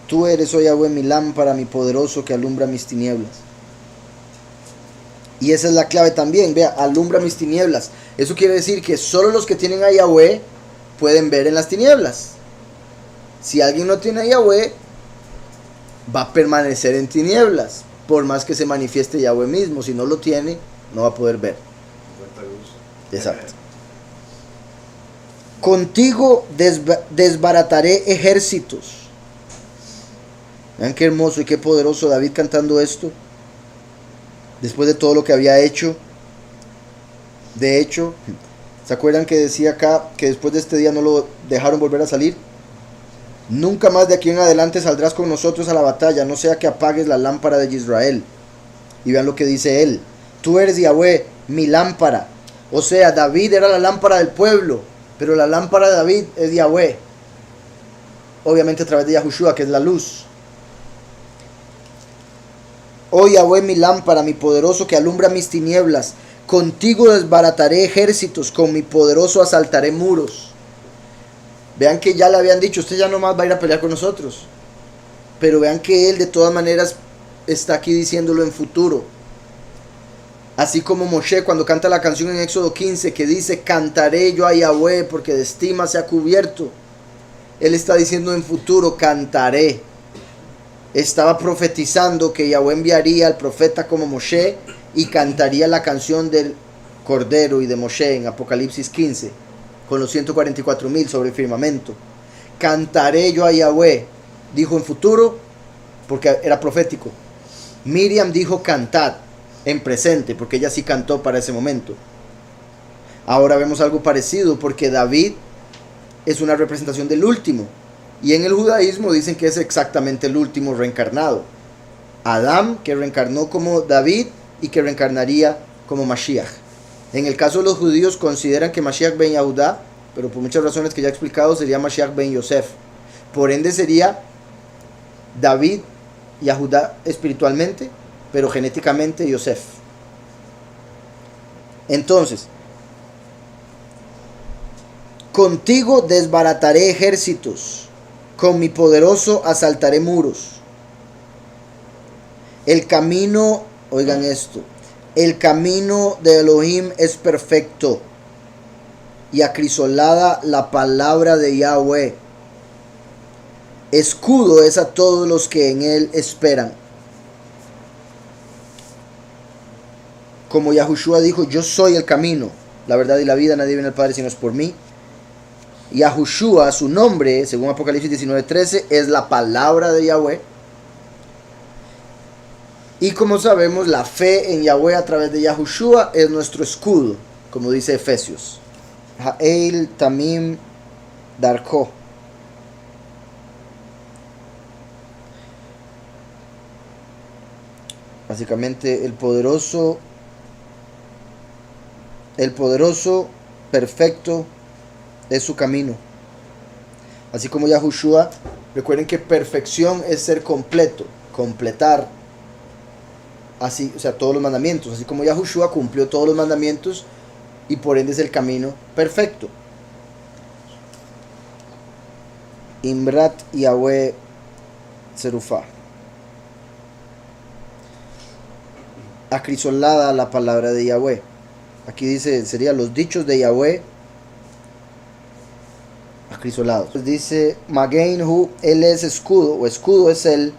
Tú eres, oh Yahweh, mi lámpara, mi poderoso, que alumbra mis tinieblas. Y esa es la clave también, vea, alumbra mis tinieblas. Eso quiere decir que solo los que tienen a Yahweh pueden ver en las tinieblas. Si alguien no tiene a Yahweh, va a permanecer en tinieblas, por más que se manifieste Yahweh mismo. Si no lo tiene, no va a poder ver. Exacto. Contigo desbarataré ejércitos. Vean qué hermoso y qué poderoso David cantando esto, después de todo lo que había hecho. De hecho, ¿se acuerdan que decía acá que después de este día no lo dejaron volver a salir? Nunca más de aquí en adelante saldrás con nosotros a la batalla, no sea que apagues la lámpara de Israel. Y vean lo que dice él: tú eres Yahweh, mi lámpara. O sea, David era la lámpara del pueblo, pero la lámpara de David es Yahweh, obviamente a través de Yahushua, que es la luz. Oh Yahweh, mi lámpara, mi poderoso que alumbra mis tinieblas. Contigo desbarataré ejércitos, con mi poderoso asaltaré muros. Vean que ya le habían dicho, usted ya nomás va a ir a pelear con nosotros. Pero vean que él de todas maneras está aquí diciéndolo en futuro. Así como Moshe cuando canta la canción en Éxodo 15 que dice: cantaré yo a Yahweh porque de estima se ha cubierto. Él está diciendo en futuro: cantaré. Estaba profetizando que Yahweh enviaría al profeta como Moshe y cantaría la canción del Cordero y de Moshe en Apocalipsis 15 con los 144,000 sobre el firmamento. Cantaré yo a Yahweh, dijo en futuro porque era profético. Miriam dijo cantad en presente porque ella sí cantó para ese momento. Ahora vemos algo parecido porque David es una representación del último, y en el judaísmo dicen que es exactamente el último reencarnado. Adán, que reencarnó como David y que reencarnaría como Mashiach. En el caso de los judíos consideran que Mashiach ben Yahudá, pero por muchas razones que ya he explicado, sería Mashiach ben Yosef. Por ende sería David Yahudá espiritualmente, pero genéticamente Yosef. Entonces, contigo desbarataré ejércitos, con mi poderoso asaltaré muros. El camino, oigan esto, el camino de Elohim es perfecto, y acrisolada la palabra de Yahweh. Escudo es a todos los que en él esperan. Como Yahushua dijo: yo soy el camino, la verdad y la vida, nadie viene al Padre si no es por mí. Yahushua, su nombre, según Apocalipsis 19:13, es la palabra de Yahweh. Y como sabemos, la fe en Yahweh a través de Yahushua es nuestro escudo, como dice Efesios. Ha'el Tamim Darko. Básicamente el poderoso, perfecto, es su camino. Así como Yahushua, recuerden que perfección es ser completo, completar, así, o sea, todos los mandamientos. Así como Yahushua cumplió todos los mandamientos y por ende es el camino perfecto. Imrat Yahweh Serufá. Acrisolada la palabra de Yahweh. Aquí dice, serían los dichos de Yahweh acrisolados. Dice Magen Hu, él es escudo, o escudo es él,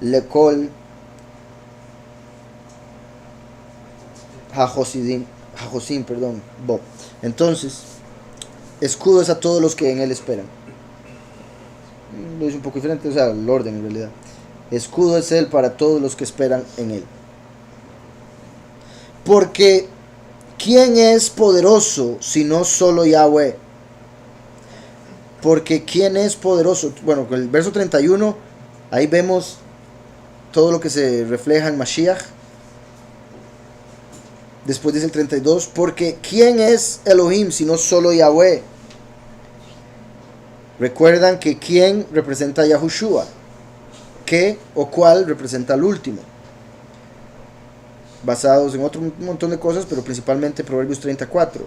Lekol Hajosim, perdón, Bo. Entonces, escudo es a todos los que en él esperan. Lo dice un poco diferente, o sea, el orden en realidad. Escudo es él para todos los que esperan en él. Porque ¿quién es poderoso si no solo Yahweh? Porque ¿quién es poderoso? Bueno, con el verso 31, ahí vemos todo lo que se refleja en Mashiach. Después dice el 32, porque ¿quién es Elohim si no solo Yahweh? Recuerdan que ¿quién representa a Yahushua? ¿Qué o cuál representa al último? Basados en otro montón de cosas, pero principalmente Proverbios 34.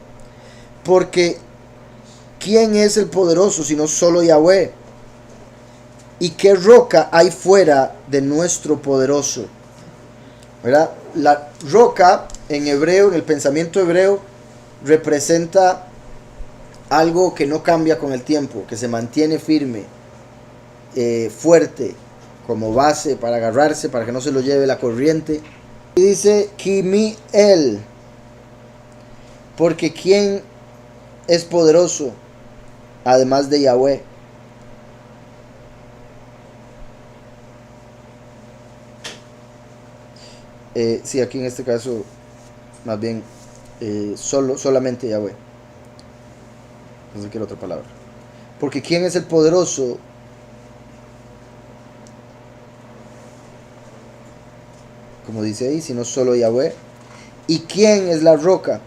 Porque ¿quién es el poderoso sino solo Yahweh? ¿Y qué roca hay fuera de nuestro poderoso? ¿Verdad? La roca en hebreo, en el pensamiento hebreo, representa algo que no cambia con el tiempo, que se mantiene firme, fuerte, como base para agarrarse, para que no se lo lleve la corriente. Y dice, Kimi el, porque ¿quién es poderoso además de Yahweh? Sí, aquí en este caso, más bien, solamente Yahweh. No sé qué era otra palabra. Porque ¿quién es el poderoso? Como dice ahí, sino solo Yahweh. ¿Y quién es la roca?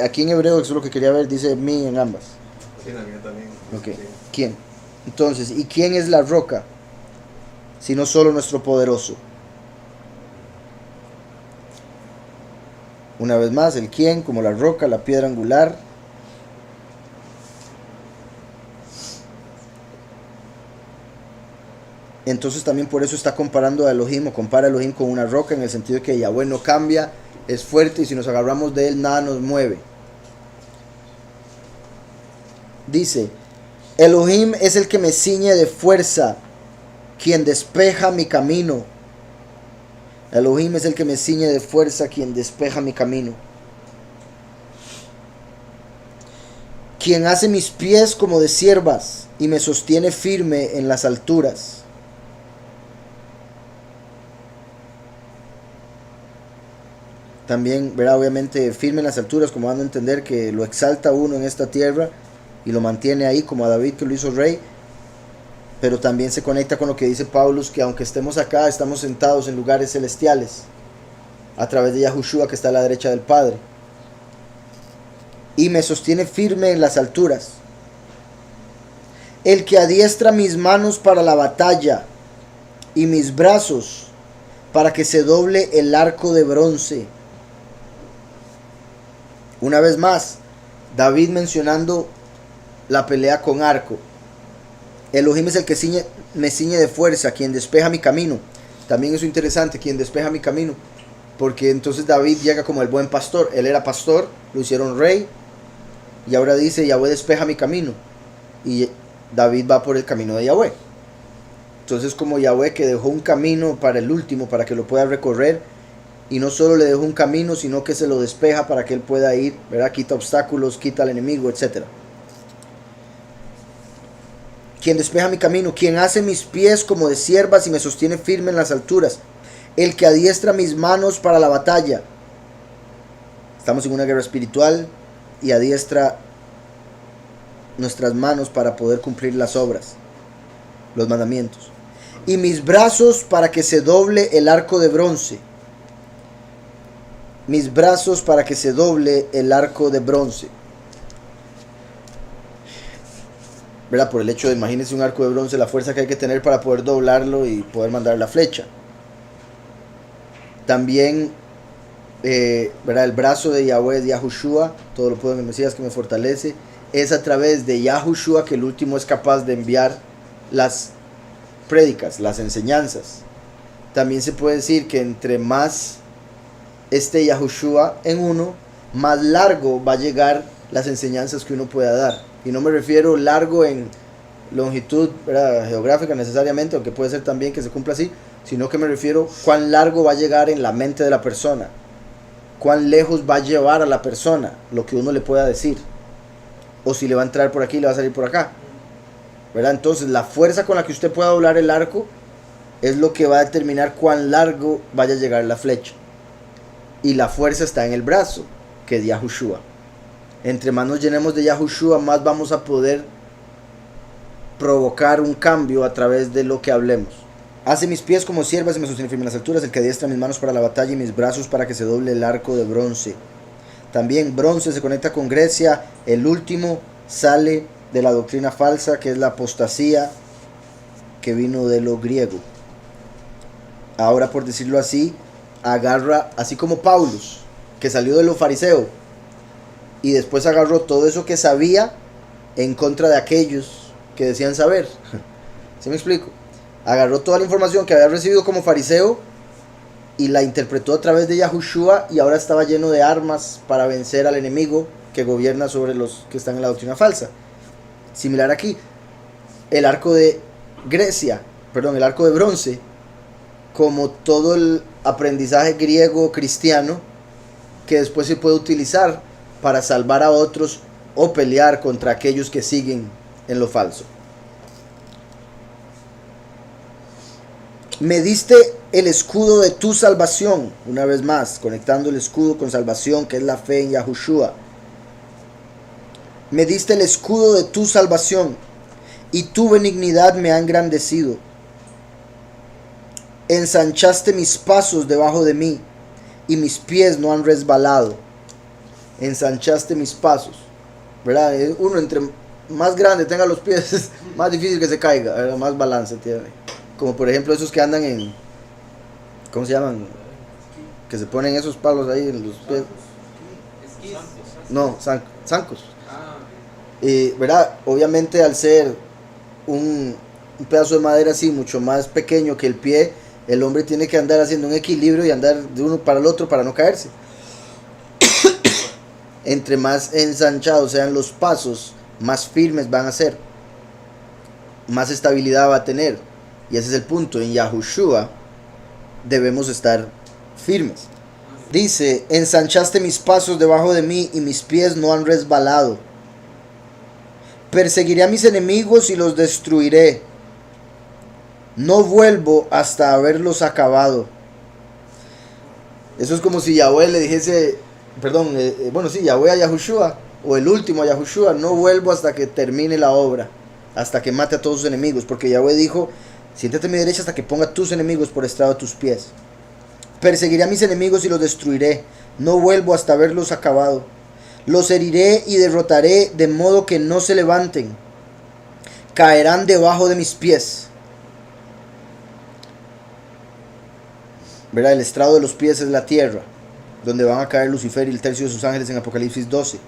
Aquí en hebreo, eso es lo que quería ver, dice mí en ambas. Sí, la mía también. Ok, ¿quién? Entonces, ¿y quién es la roca? Sino solo nuestro poderoso. Una vez más, el quién, como la roca, la piedra angular. Entonces también por eso está comparando a Elohim, o compara a Elohim con una roca, en el sentido de que Yahweh no cambia, es fuerte, y si nos agarramos de él, nada nos mueve. Dice, Elohim es el que me ciñe de fuerza, quien despeja mi camino. Elohim es el que me ciñe de fuerza, quien despeja mi camino. Quien hace mis pies como de ciervas y me sostiene firme en las alturas. También, verá, obviamente firme en las alturas, como van a entender que lo exalta uno en esta tierra y lo mantiene ahí, como a David, que lo hizo rey. Pero también se conecta con lo que dice Pablo, que aunque estemos acá, estamos sentados en lugares celestiales a través de Yahushua, que está a la derecha del Padre. Y me sostiene firme en las alturas. El que adiestra mis manos para la batalla y mis brazos para que se doble el arco de bronce. Una vez más, David mencionando la pelea con arco. Elohim es el que me ciñe de fuerza, quien despeja mi camino. También es interesante, quien despeja mi camino. Porque entonces David llega como el buen pastor. Él era pastor, lo hicieron rey. Y ahora dice, Yahweh despeja mi camino. Y David va por el camino de Yahweh. Entonces como Yahweh que dejó un camino para el último, para que lo pueda recorrer. Y no solo le dejó un camino, sino que se lo despeja para que él pueda ir, ¿verdad? Quita obstáculos, quita al enemigo, etc. Quien despeja mi camino, quien hace mis pies como de ciervas y me sostiene firme en las alturas. El que adiestra mis manos para la batalla. Estamos en una guerra espiritual y adiestra nuestras manos para poder cumplir las obras, los mandamientos. Y mis brazos para que se doble el arco de bronce. Mis brazos para que se doble el arco de bronce. ¿Verdad? Por el hecho de, imagínense un arco de bronce, la fuerza que hay que tener para poder doblarlo y poder mandar la flecha. También, ¿verdad? El brazo de Yahweh, de Yahushua, todo lo puedo en el Mesías que me fortalece. Es a través de Yahushua que el último es capaz de enviar las prédicas, las enseñanzas. También se puede decir que entre más esté Yahushua en uno, más largo va a llegar las enseñanzas que uno pueda dar. Y no me refiero largo en longitud, ¿verdad?, geográfica necesariamente, aunque puede ser también que se cumpla así, sino que me refiero cuán largo va a llegar en la mente de la persona, cuán lejos va a llevar a la persona lo que uno le pueda decir, o si le va a entrar por aquí, le va a salir por acá, ¿verdad? Entonces la fuerza con la que usted pueda doblar el arco es lo que va a determinar cuán largo vaya a llegar la flecha. Y la fuerza está en el brazo, que es Yahushua. Entre más nos llenemos de Yahushua, más vamos a poder provocar un cambio a través de lo que hablemos. Hace mis pies como ciervas y me sostiene firme en las alturas, el que adiestra mis manos para la batalla y mis brazos para que se doble el arco de bronce. También bronce se conecta con Grecia. El último sale de la doctrina falsa, que es la apostasía, que vino de lo griego. Ahora, por decirlo así, agarra, así como Paulus, que salió de lo fariseo, y después agarró todo eso que sabía en contra de aquellos que decían saber. ¿Sí me explico? Agarró toda la información que había recibido como fariseo y la interpretó a través de Yahushua, y ahora estaba lleno de armas para vencer al enemigo que gobierna sobre los que están en la doctrina falsa. Similar aquí, el arco de Grecia, perdón, el arco de bronce como todo el aprendizaje griego cristiano que después se puede utilizar para salvar a otros o pelear contra aquellos que siguen en lo falso. Me diste el escudo de tu salvación, una vez más, conectando el escudo con salvación, que es la fe en Yahushua. Me diste el escudo de tu salvación, y tu benignidad me ha engrandecido. Ensanchaste mis pasos debajo de mí, y mis pies no han resbalado. Ensanchaste mis pasos, ¿verdad? Uno entre más grande tenga los pies, es más difícil que se caiga, ¿verdad? Más balance tiene. Como por ejemplo esos que andan en, ¿cómo se llaman? Que se ponen esos palos ahí en los pies. No, zancos. ¿Verdad? Obviamente al ser un pedazo de madera así mucho más pequeño que el pie, el hombre tiene que andar haciendo un equilibrio y andar de uno para el otro para no caerse. Entre más ensanchados sean los pasos, más firmes van a ser, más estabilidad va a tener. Y ese es el punto. En Yahushua debemos estar firmes. Dice: ensanchaste mis pasos debajo de mí, y mis pies no han resbalado. Perseguiré a mis enemigos y los destruiré. No vuelvo hasta haberlos acabado. Eso es como si Yahweh le dijese, Yahweh a Yahushua, o el último a Yahushua: no vuelvo hasta que termine la obra, hasta que mate a todos sus enemigos. Porque Yahweh dijo: siéntate a mi derecha hasta que ponga tus enemigos por estrado de tus pies. Perseguiré a mis enemigos y los destruiré. No vuelvo hasta haberlos acabado. Los heriré y derrotaré de modo que no se levanten. Caerán debajo de mis pies. ¿Verdad? El estrado de los pies es la tierra, donde van a caer Lucifer y el tercio de sus ángeles en Apocalipsis 12.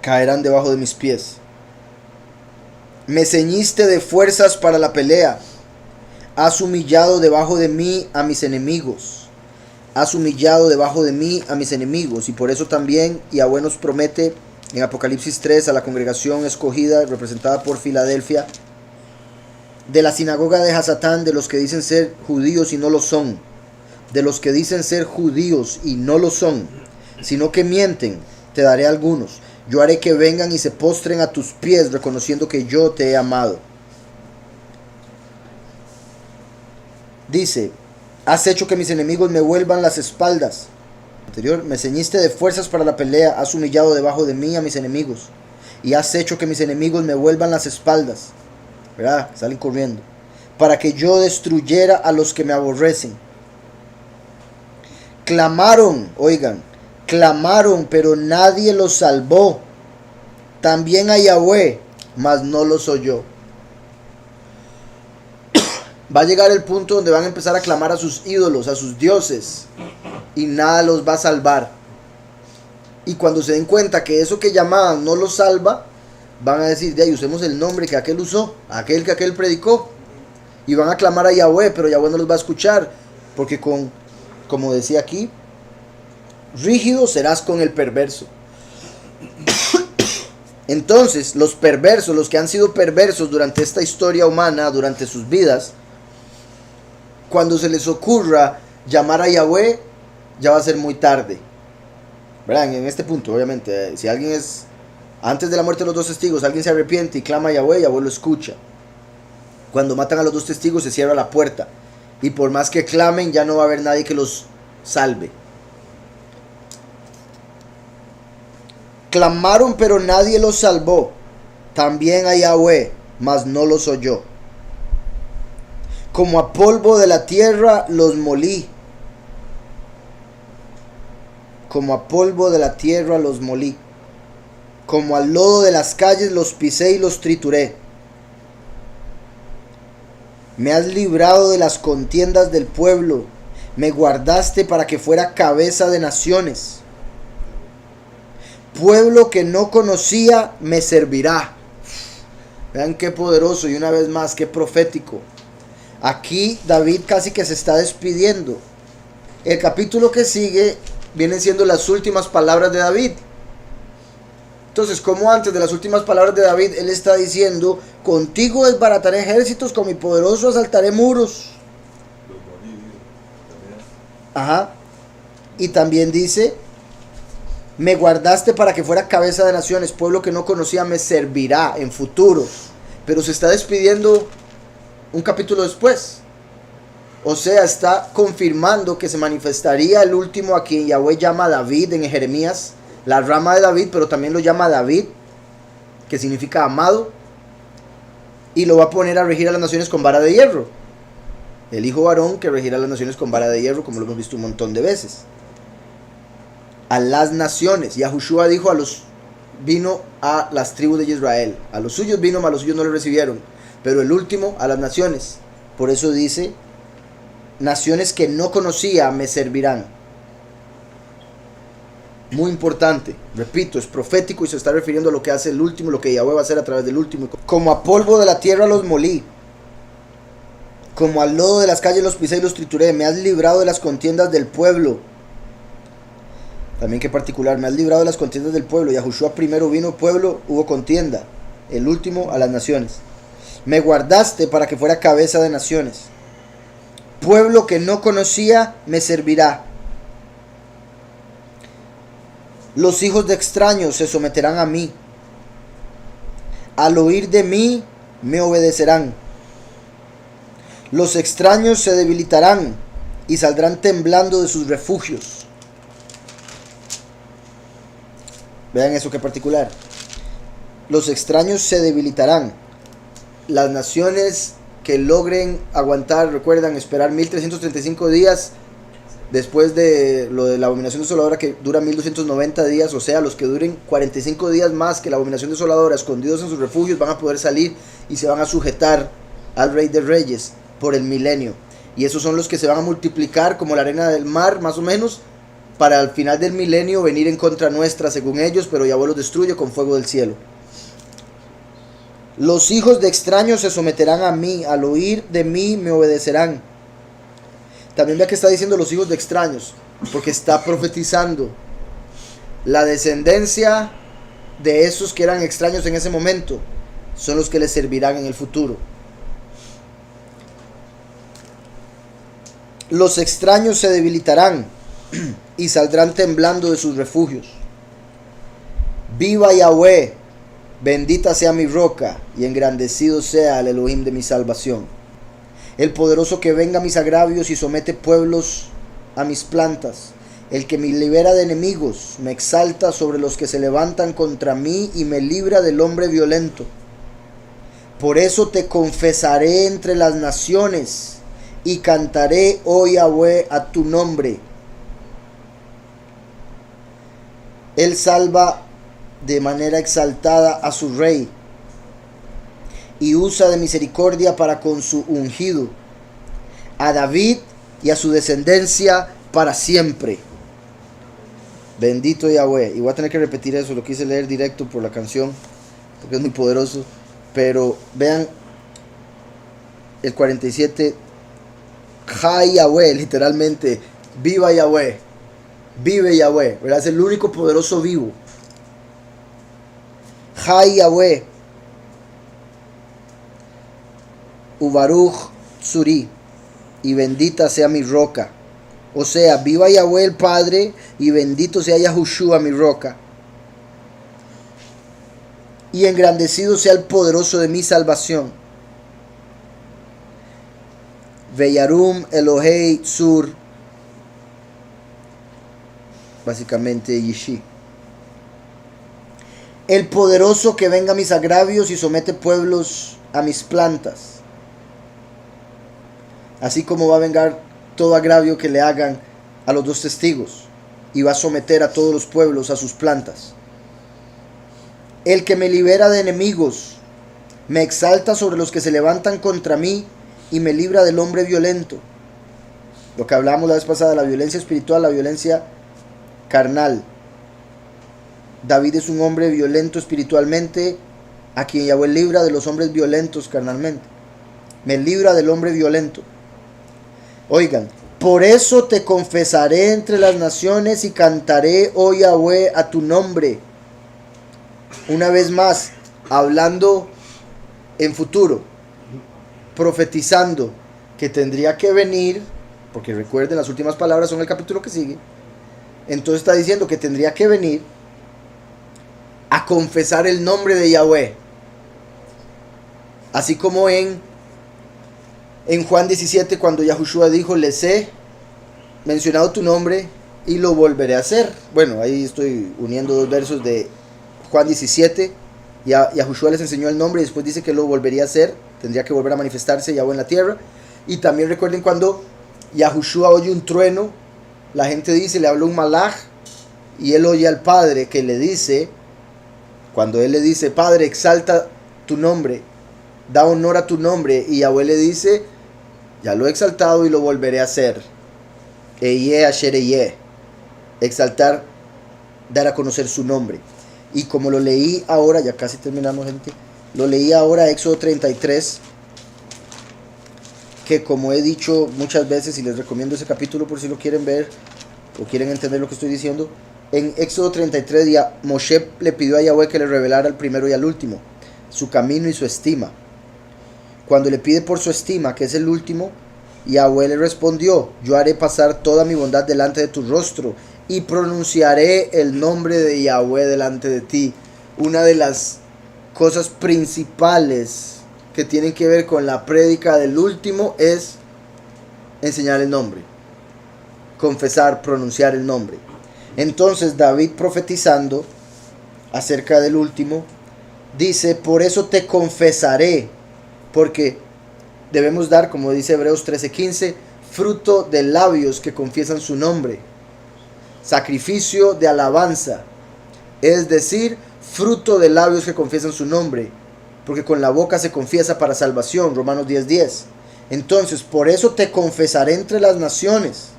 Caerán debajo de mis pies. Me ceñiste de fuerzas para la pelea. Has humillado debajo de mí a mis enemigos. Has humillado debajo de mí a mis enemigos. Y por eso también Yahweh nos promete en Apocalipsis 3 a la congregación escogida, representada por Filadelfia, de la sinagoga de Hasatán, de los que dicen ser judíos y no lo son, de los que dicen ser judíos y no lo son, sino que mienten, te daré algunos. Yo haré que vengan y se postren a tus pies, reconociendo que yo te he amado. Dice: has hecho que mis enemigos me vuelvan las espaldas. Anterior: me ceñiste de fuerzas para la pelea, has humillado debajo de mí a mis enemigos, y has hecho que mis enemigos me vuelvan las espaldas. ¿Verdad? Salen corriendo. Para que yo destruyera a los que me aborrecen. Clamaron, oigan, clamaron, pero nadie los salvó. También a Yahweh, mas no los oyó. Va a llegar el punto donde van a empezar a clamar a sus ídolos, a sus dioses, y nada los va a salvar. Y cuando se den cuenta que eso que llamaban no los salva, van a decir: de ahí usemos el nombre que aquel usó, aquel que aquel predicó. Y van a clamar a Yahweh, pero Yahweh no los va a escuchar, porque como decía aquí, rígido serás con el perverso. Entonces, los perversos, los que han sido perversos durante esta historia humana, durante sus vidas, cuando se les ocurra llamar a Yahweh, ya va a ser muy tarde. ¿Verdad? En este punto, obviamente, si alguien es, antes de la muerte de los dos testigos, alguien se arrepiente y clama a Yahweh, Yahweh lo escucha. Cuando matan a los dos testigos, se cierra la puerta, y por más que clamen, ya no va a haber nadie que los salve. Clamaron, pero nadie los salvó. También a Yahweh, mas no los oyó. Como a polvo de la tierra los molí. Como a polvo de la tierra los molí. Como al lodo de las calles los pisé y los trituré. Me has librado de las contiendas del pueblo. Me guardaste para que fuera cabeza de naciones. Pueblo que no conocía me servirá. Vean qué poderoso, y una vez más qué profético. Aquí David casi que se está despidiendo. El capítulo que sigue vienen siendo las últimas palabras de David. Entonces, como antes de las últimas palabras de David, él está diciendo: contigo desbarataré ejércitos, con mi poderoso asaltaré muros. Ajá. Y también dice, me guardaste para que fuera cabeza de naciones, pueblo que no conocía me servirá en futuro. Pero se está despidiendo un capítulo después. O sea, está confirmando que se manifestaría el último a quien Yahweh llama David en Jeremías, la rama de David, pero también lo llama David, que significa amado, y lo va a poner a regir a las naciones con vara de hierro. El hijo varón que regirá a las naciones con vara de hierro, como lo hemos visto un montón de veces. A las naciones. Yahushua dijo vino a las tribus de Israel. A los suyos vino, mas a los suyos no le recibieron. Pero el último a las naciones. Por eso dice, naciones que no conocía me servirán. Muy importante, repito, es profético y se está refiriendo a lo que hace el último, lo que Yahweh va a hacer a través del último. Como a polvo de la tierra los molí, como al lodo de las calles los pisé y los trituré. Me has librado de las contiendas del pueblo. También qué particular, me has librado de las contiendas del pueblo. Yahushua primero vino pueblo, hubo contienda. El último a las naciones. Me guardaste para que fuera cabeza de naciones. Pueblo que no conocía me servirá. Los hijos de extraños se someterán a mí. Al oír de mí me obedecerán. Los extraños se debilitarán y saldrán temblando de sus refugios. Vean eso que particular. Los extraños se debilitarán. Las naciones que logren aguantar, recuerdan, esperar 1335 días después de lo de la abominación desoladora, que dura 1290 días, o sea, los que duren 45 días más que la abominación desoladora, escondidos en sus refugios, van a poder salir y se van a sujetar al Rey de Reyes por el milenio. Y esos son los que se van a multiplicar como la arena del mar, más o menos, para al final del milenio venir en contra nuestra, según ellos, pero Yahweh los destruye con fuego del cielo. Los hijos de extraños se someterán a mí, al oír de mí me obedecerán. También vea que está diciendo los hijos de extraños, porque está profetizando la descendencia de esos que eran extraños en ese momento, son los que les servirán en el futuro. Los extraños se debilitarán y saldrán temblando de sus refugios. Viva Yahweh, bendita sea mi roca y engrandecido sea el Elohim de mi salvación. El poderoso que venga a mis agravios y somete pueblos a mis plantas. El que me libera de enemigos, me exalta sobre los que se levantan contra mí y me libra del hombre violento. Por eso te confesaré entre las naciones y cantaré, oh Yahweh, a tu nombre. Él salva de manera exaltada a su rey y usa de misericordia para con su ungido, a David y a su descendencia para siempre. Bendito Yahweh. Y voy a tener que repetir eso, lo quise leer directo por la canción, porque es muy poderoso. Pero vean el 47, Jai Yahweh, literalmente, viva Yahweh, vive Yahweh, ¿verdad? Es el único poderoso vivo. Jai Yahweh, Ubaruch Suri, y bendita sea mi roca. O sea, viva Yahweh el Padre y bendito sea Yahushua mi roca. Y engrandecido sea el poderoso de mi salvación. Veyarum Elohei Sur, básicamente Yishi. El poderoso que venga a mis agravios y somete pueblos a mis plantas. Así como va a vengar todo agravio que le hagan a los dos testigos, y va a someter a todos los pueblos a sus plantas. El que me libera de enemigos, me exalta sobre los que se levantan contra mí y me libra del hombre violento. Lo que hablamos la vez pasada, la violencia espiritual, la violencia carnal. David es un hombre violento espiritualmente, a quien Yahweh libra de los hombres violentos carnalmente. Me libra del hombre violento. Oigan, por eso te confesaré entre las naciones y cantaré, oh Yahweh, a tu nombre. Una vez más, hablando en futuro, profetizando que tendría que venir porque recuerden, las últimas palabras son el capítulo que sigue. Entonces está diciendo que tendría que venir a confesar el nombre de Yahweh. Así como en Juan 17, cuando Yahushua dijo, les he mencionado tu nombre y lo volveré a hacer. Bueno, ahí estoy uniendo dos versos de Juan 17. Yahushua les enseñó el nombre y después dice que lo volvería a hacer. Tendría que volver a manifestarse Yahweh en la tierra. Y también recuerden cuando Yahushua oye un trueno, la gente dice, le habló un malaj, y él oye al Padre que le dice, cuando él le dice, Padre, exalta tu nombre, da honor a tu nombre, y Yahweh le dice, ya lo he exaltado y lo volveré a hacer. Eye asher eye, exaltar, dar a conocer su nombre. Y como lo leí ahora, ya casi terminamos, gente, lo leí ahora, Éxodo 33, que como he dicho muchas veces, y les recomiendo ese capítulo por si lo quieren ver o quieren entender lo que estoy diciendo. En Éxodo 33, Moshe le pidió a Yahweh que le revelara al primero y al último su camino y su estima. Cuando le pide por su estima, que es el último, Yahweh le respondió, yo haré pasar toda mi bondad delante de tu rostro y pronunciaré el nombre de Yahweh delante de ti. Una de las cosas principales que tienen que ver con la prédica del último es enseñar el nombre, confesar, pronunciar el nombre. Entonces David, profetizando acerca del último, dice, por eso te confesaré, porque debemos dar, como dice Hebreos 13:15, fruto de labios que confiesan su nombre, sacrificio de alabanza, es decir, fruto de labios que confiesan su nombre, porque con la boca se confiesa para salvación, Romanos 10:10. Entonces, por eso te confesaré entre las naciones.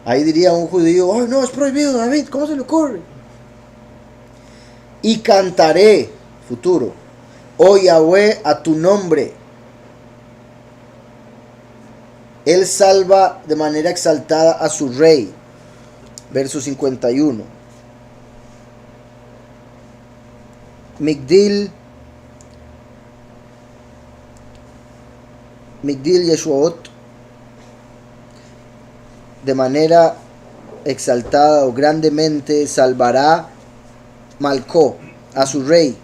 Ahí diría un judío, oh no, es prohibido, David, ¿cómo se le ocurre? Y cantaré, futuro, oh Yahweh, a tu nombre. Él salva de manera exaltada a su rey. Verso 51. Migdil Yeshuot, de manera exaltada o grandemente salvará Malcó, a su rey.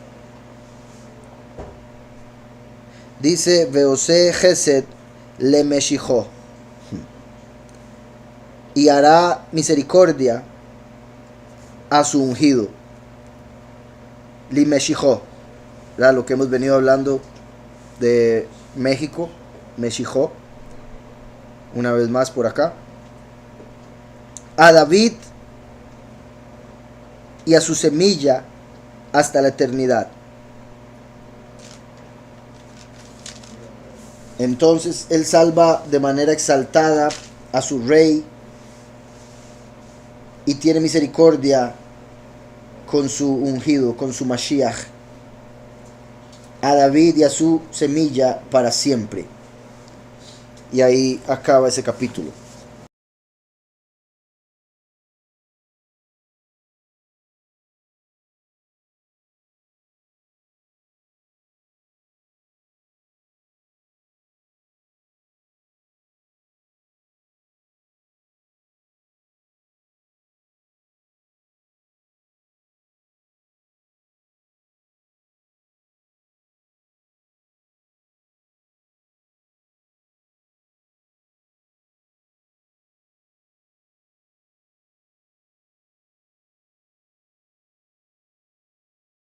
Dice, Veose Gesed le Meshijó, y hará misericordia a su ungido. Li Meshijó, lo que hemos venido hablando de México, Meshijó, una vez más por acá. A David y a su semilla hasta la eternidad. Entonces él salva de manera exaltada a su rey y tiene misericordia con su ungido, con su Mashiach, a David y a su semilla para siempre. Y ahí acaba ese capítulo.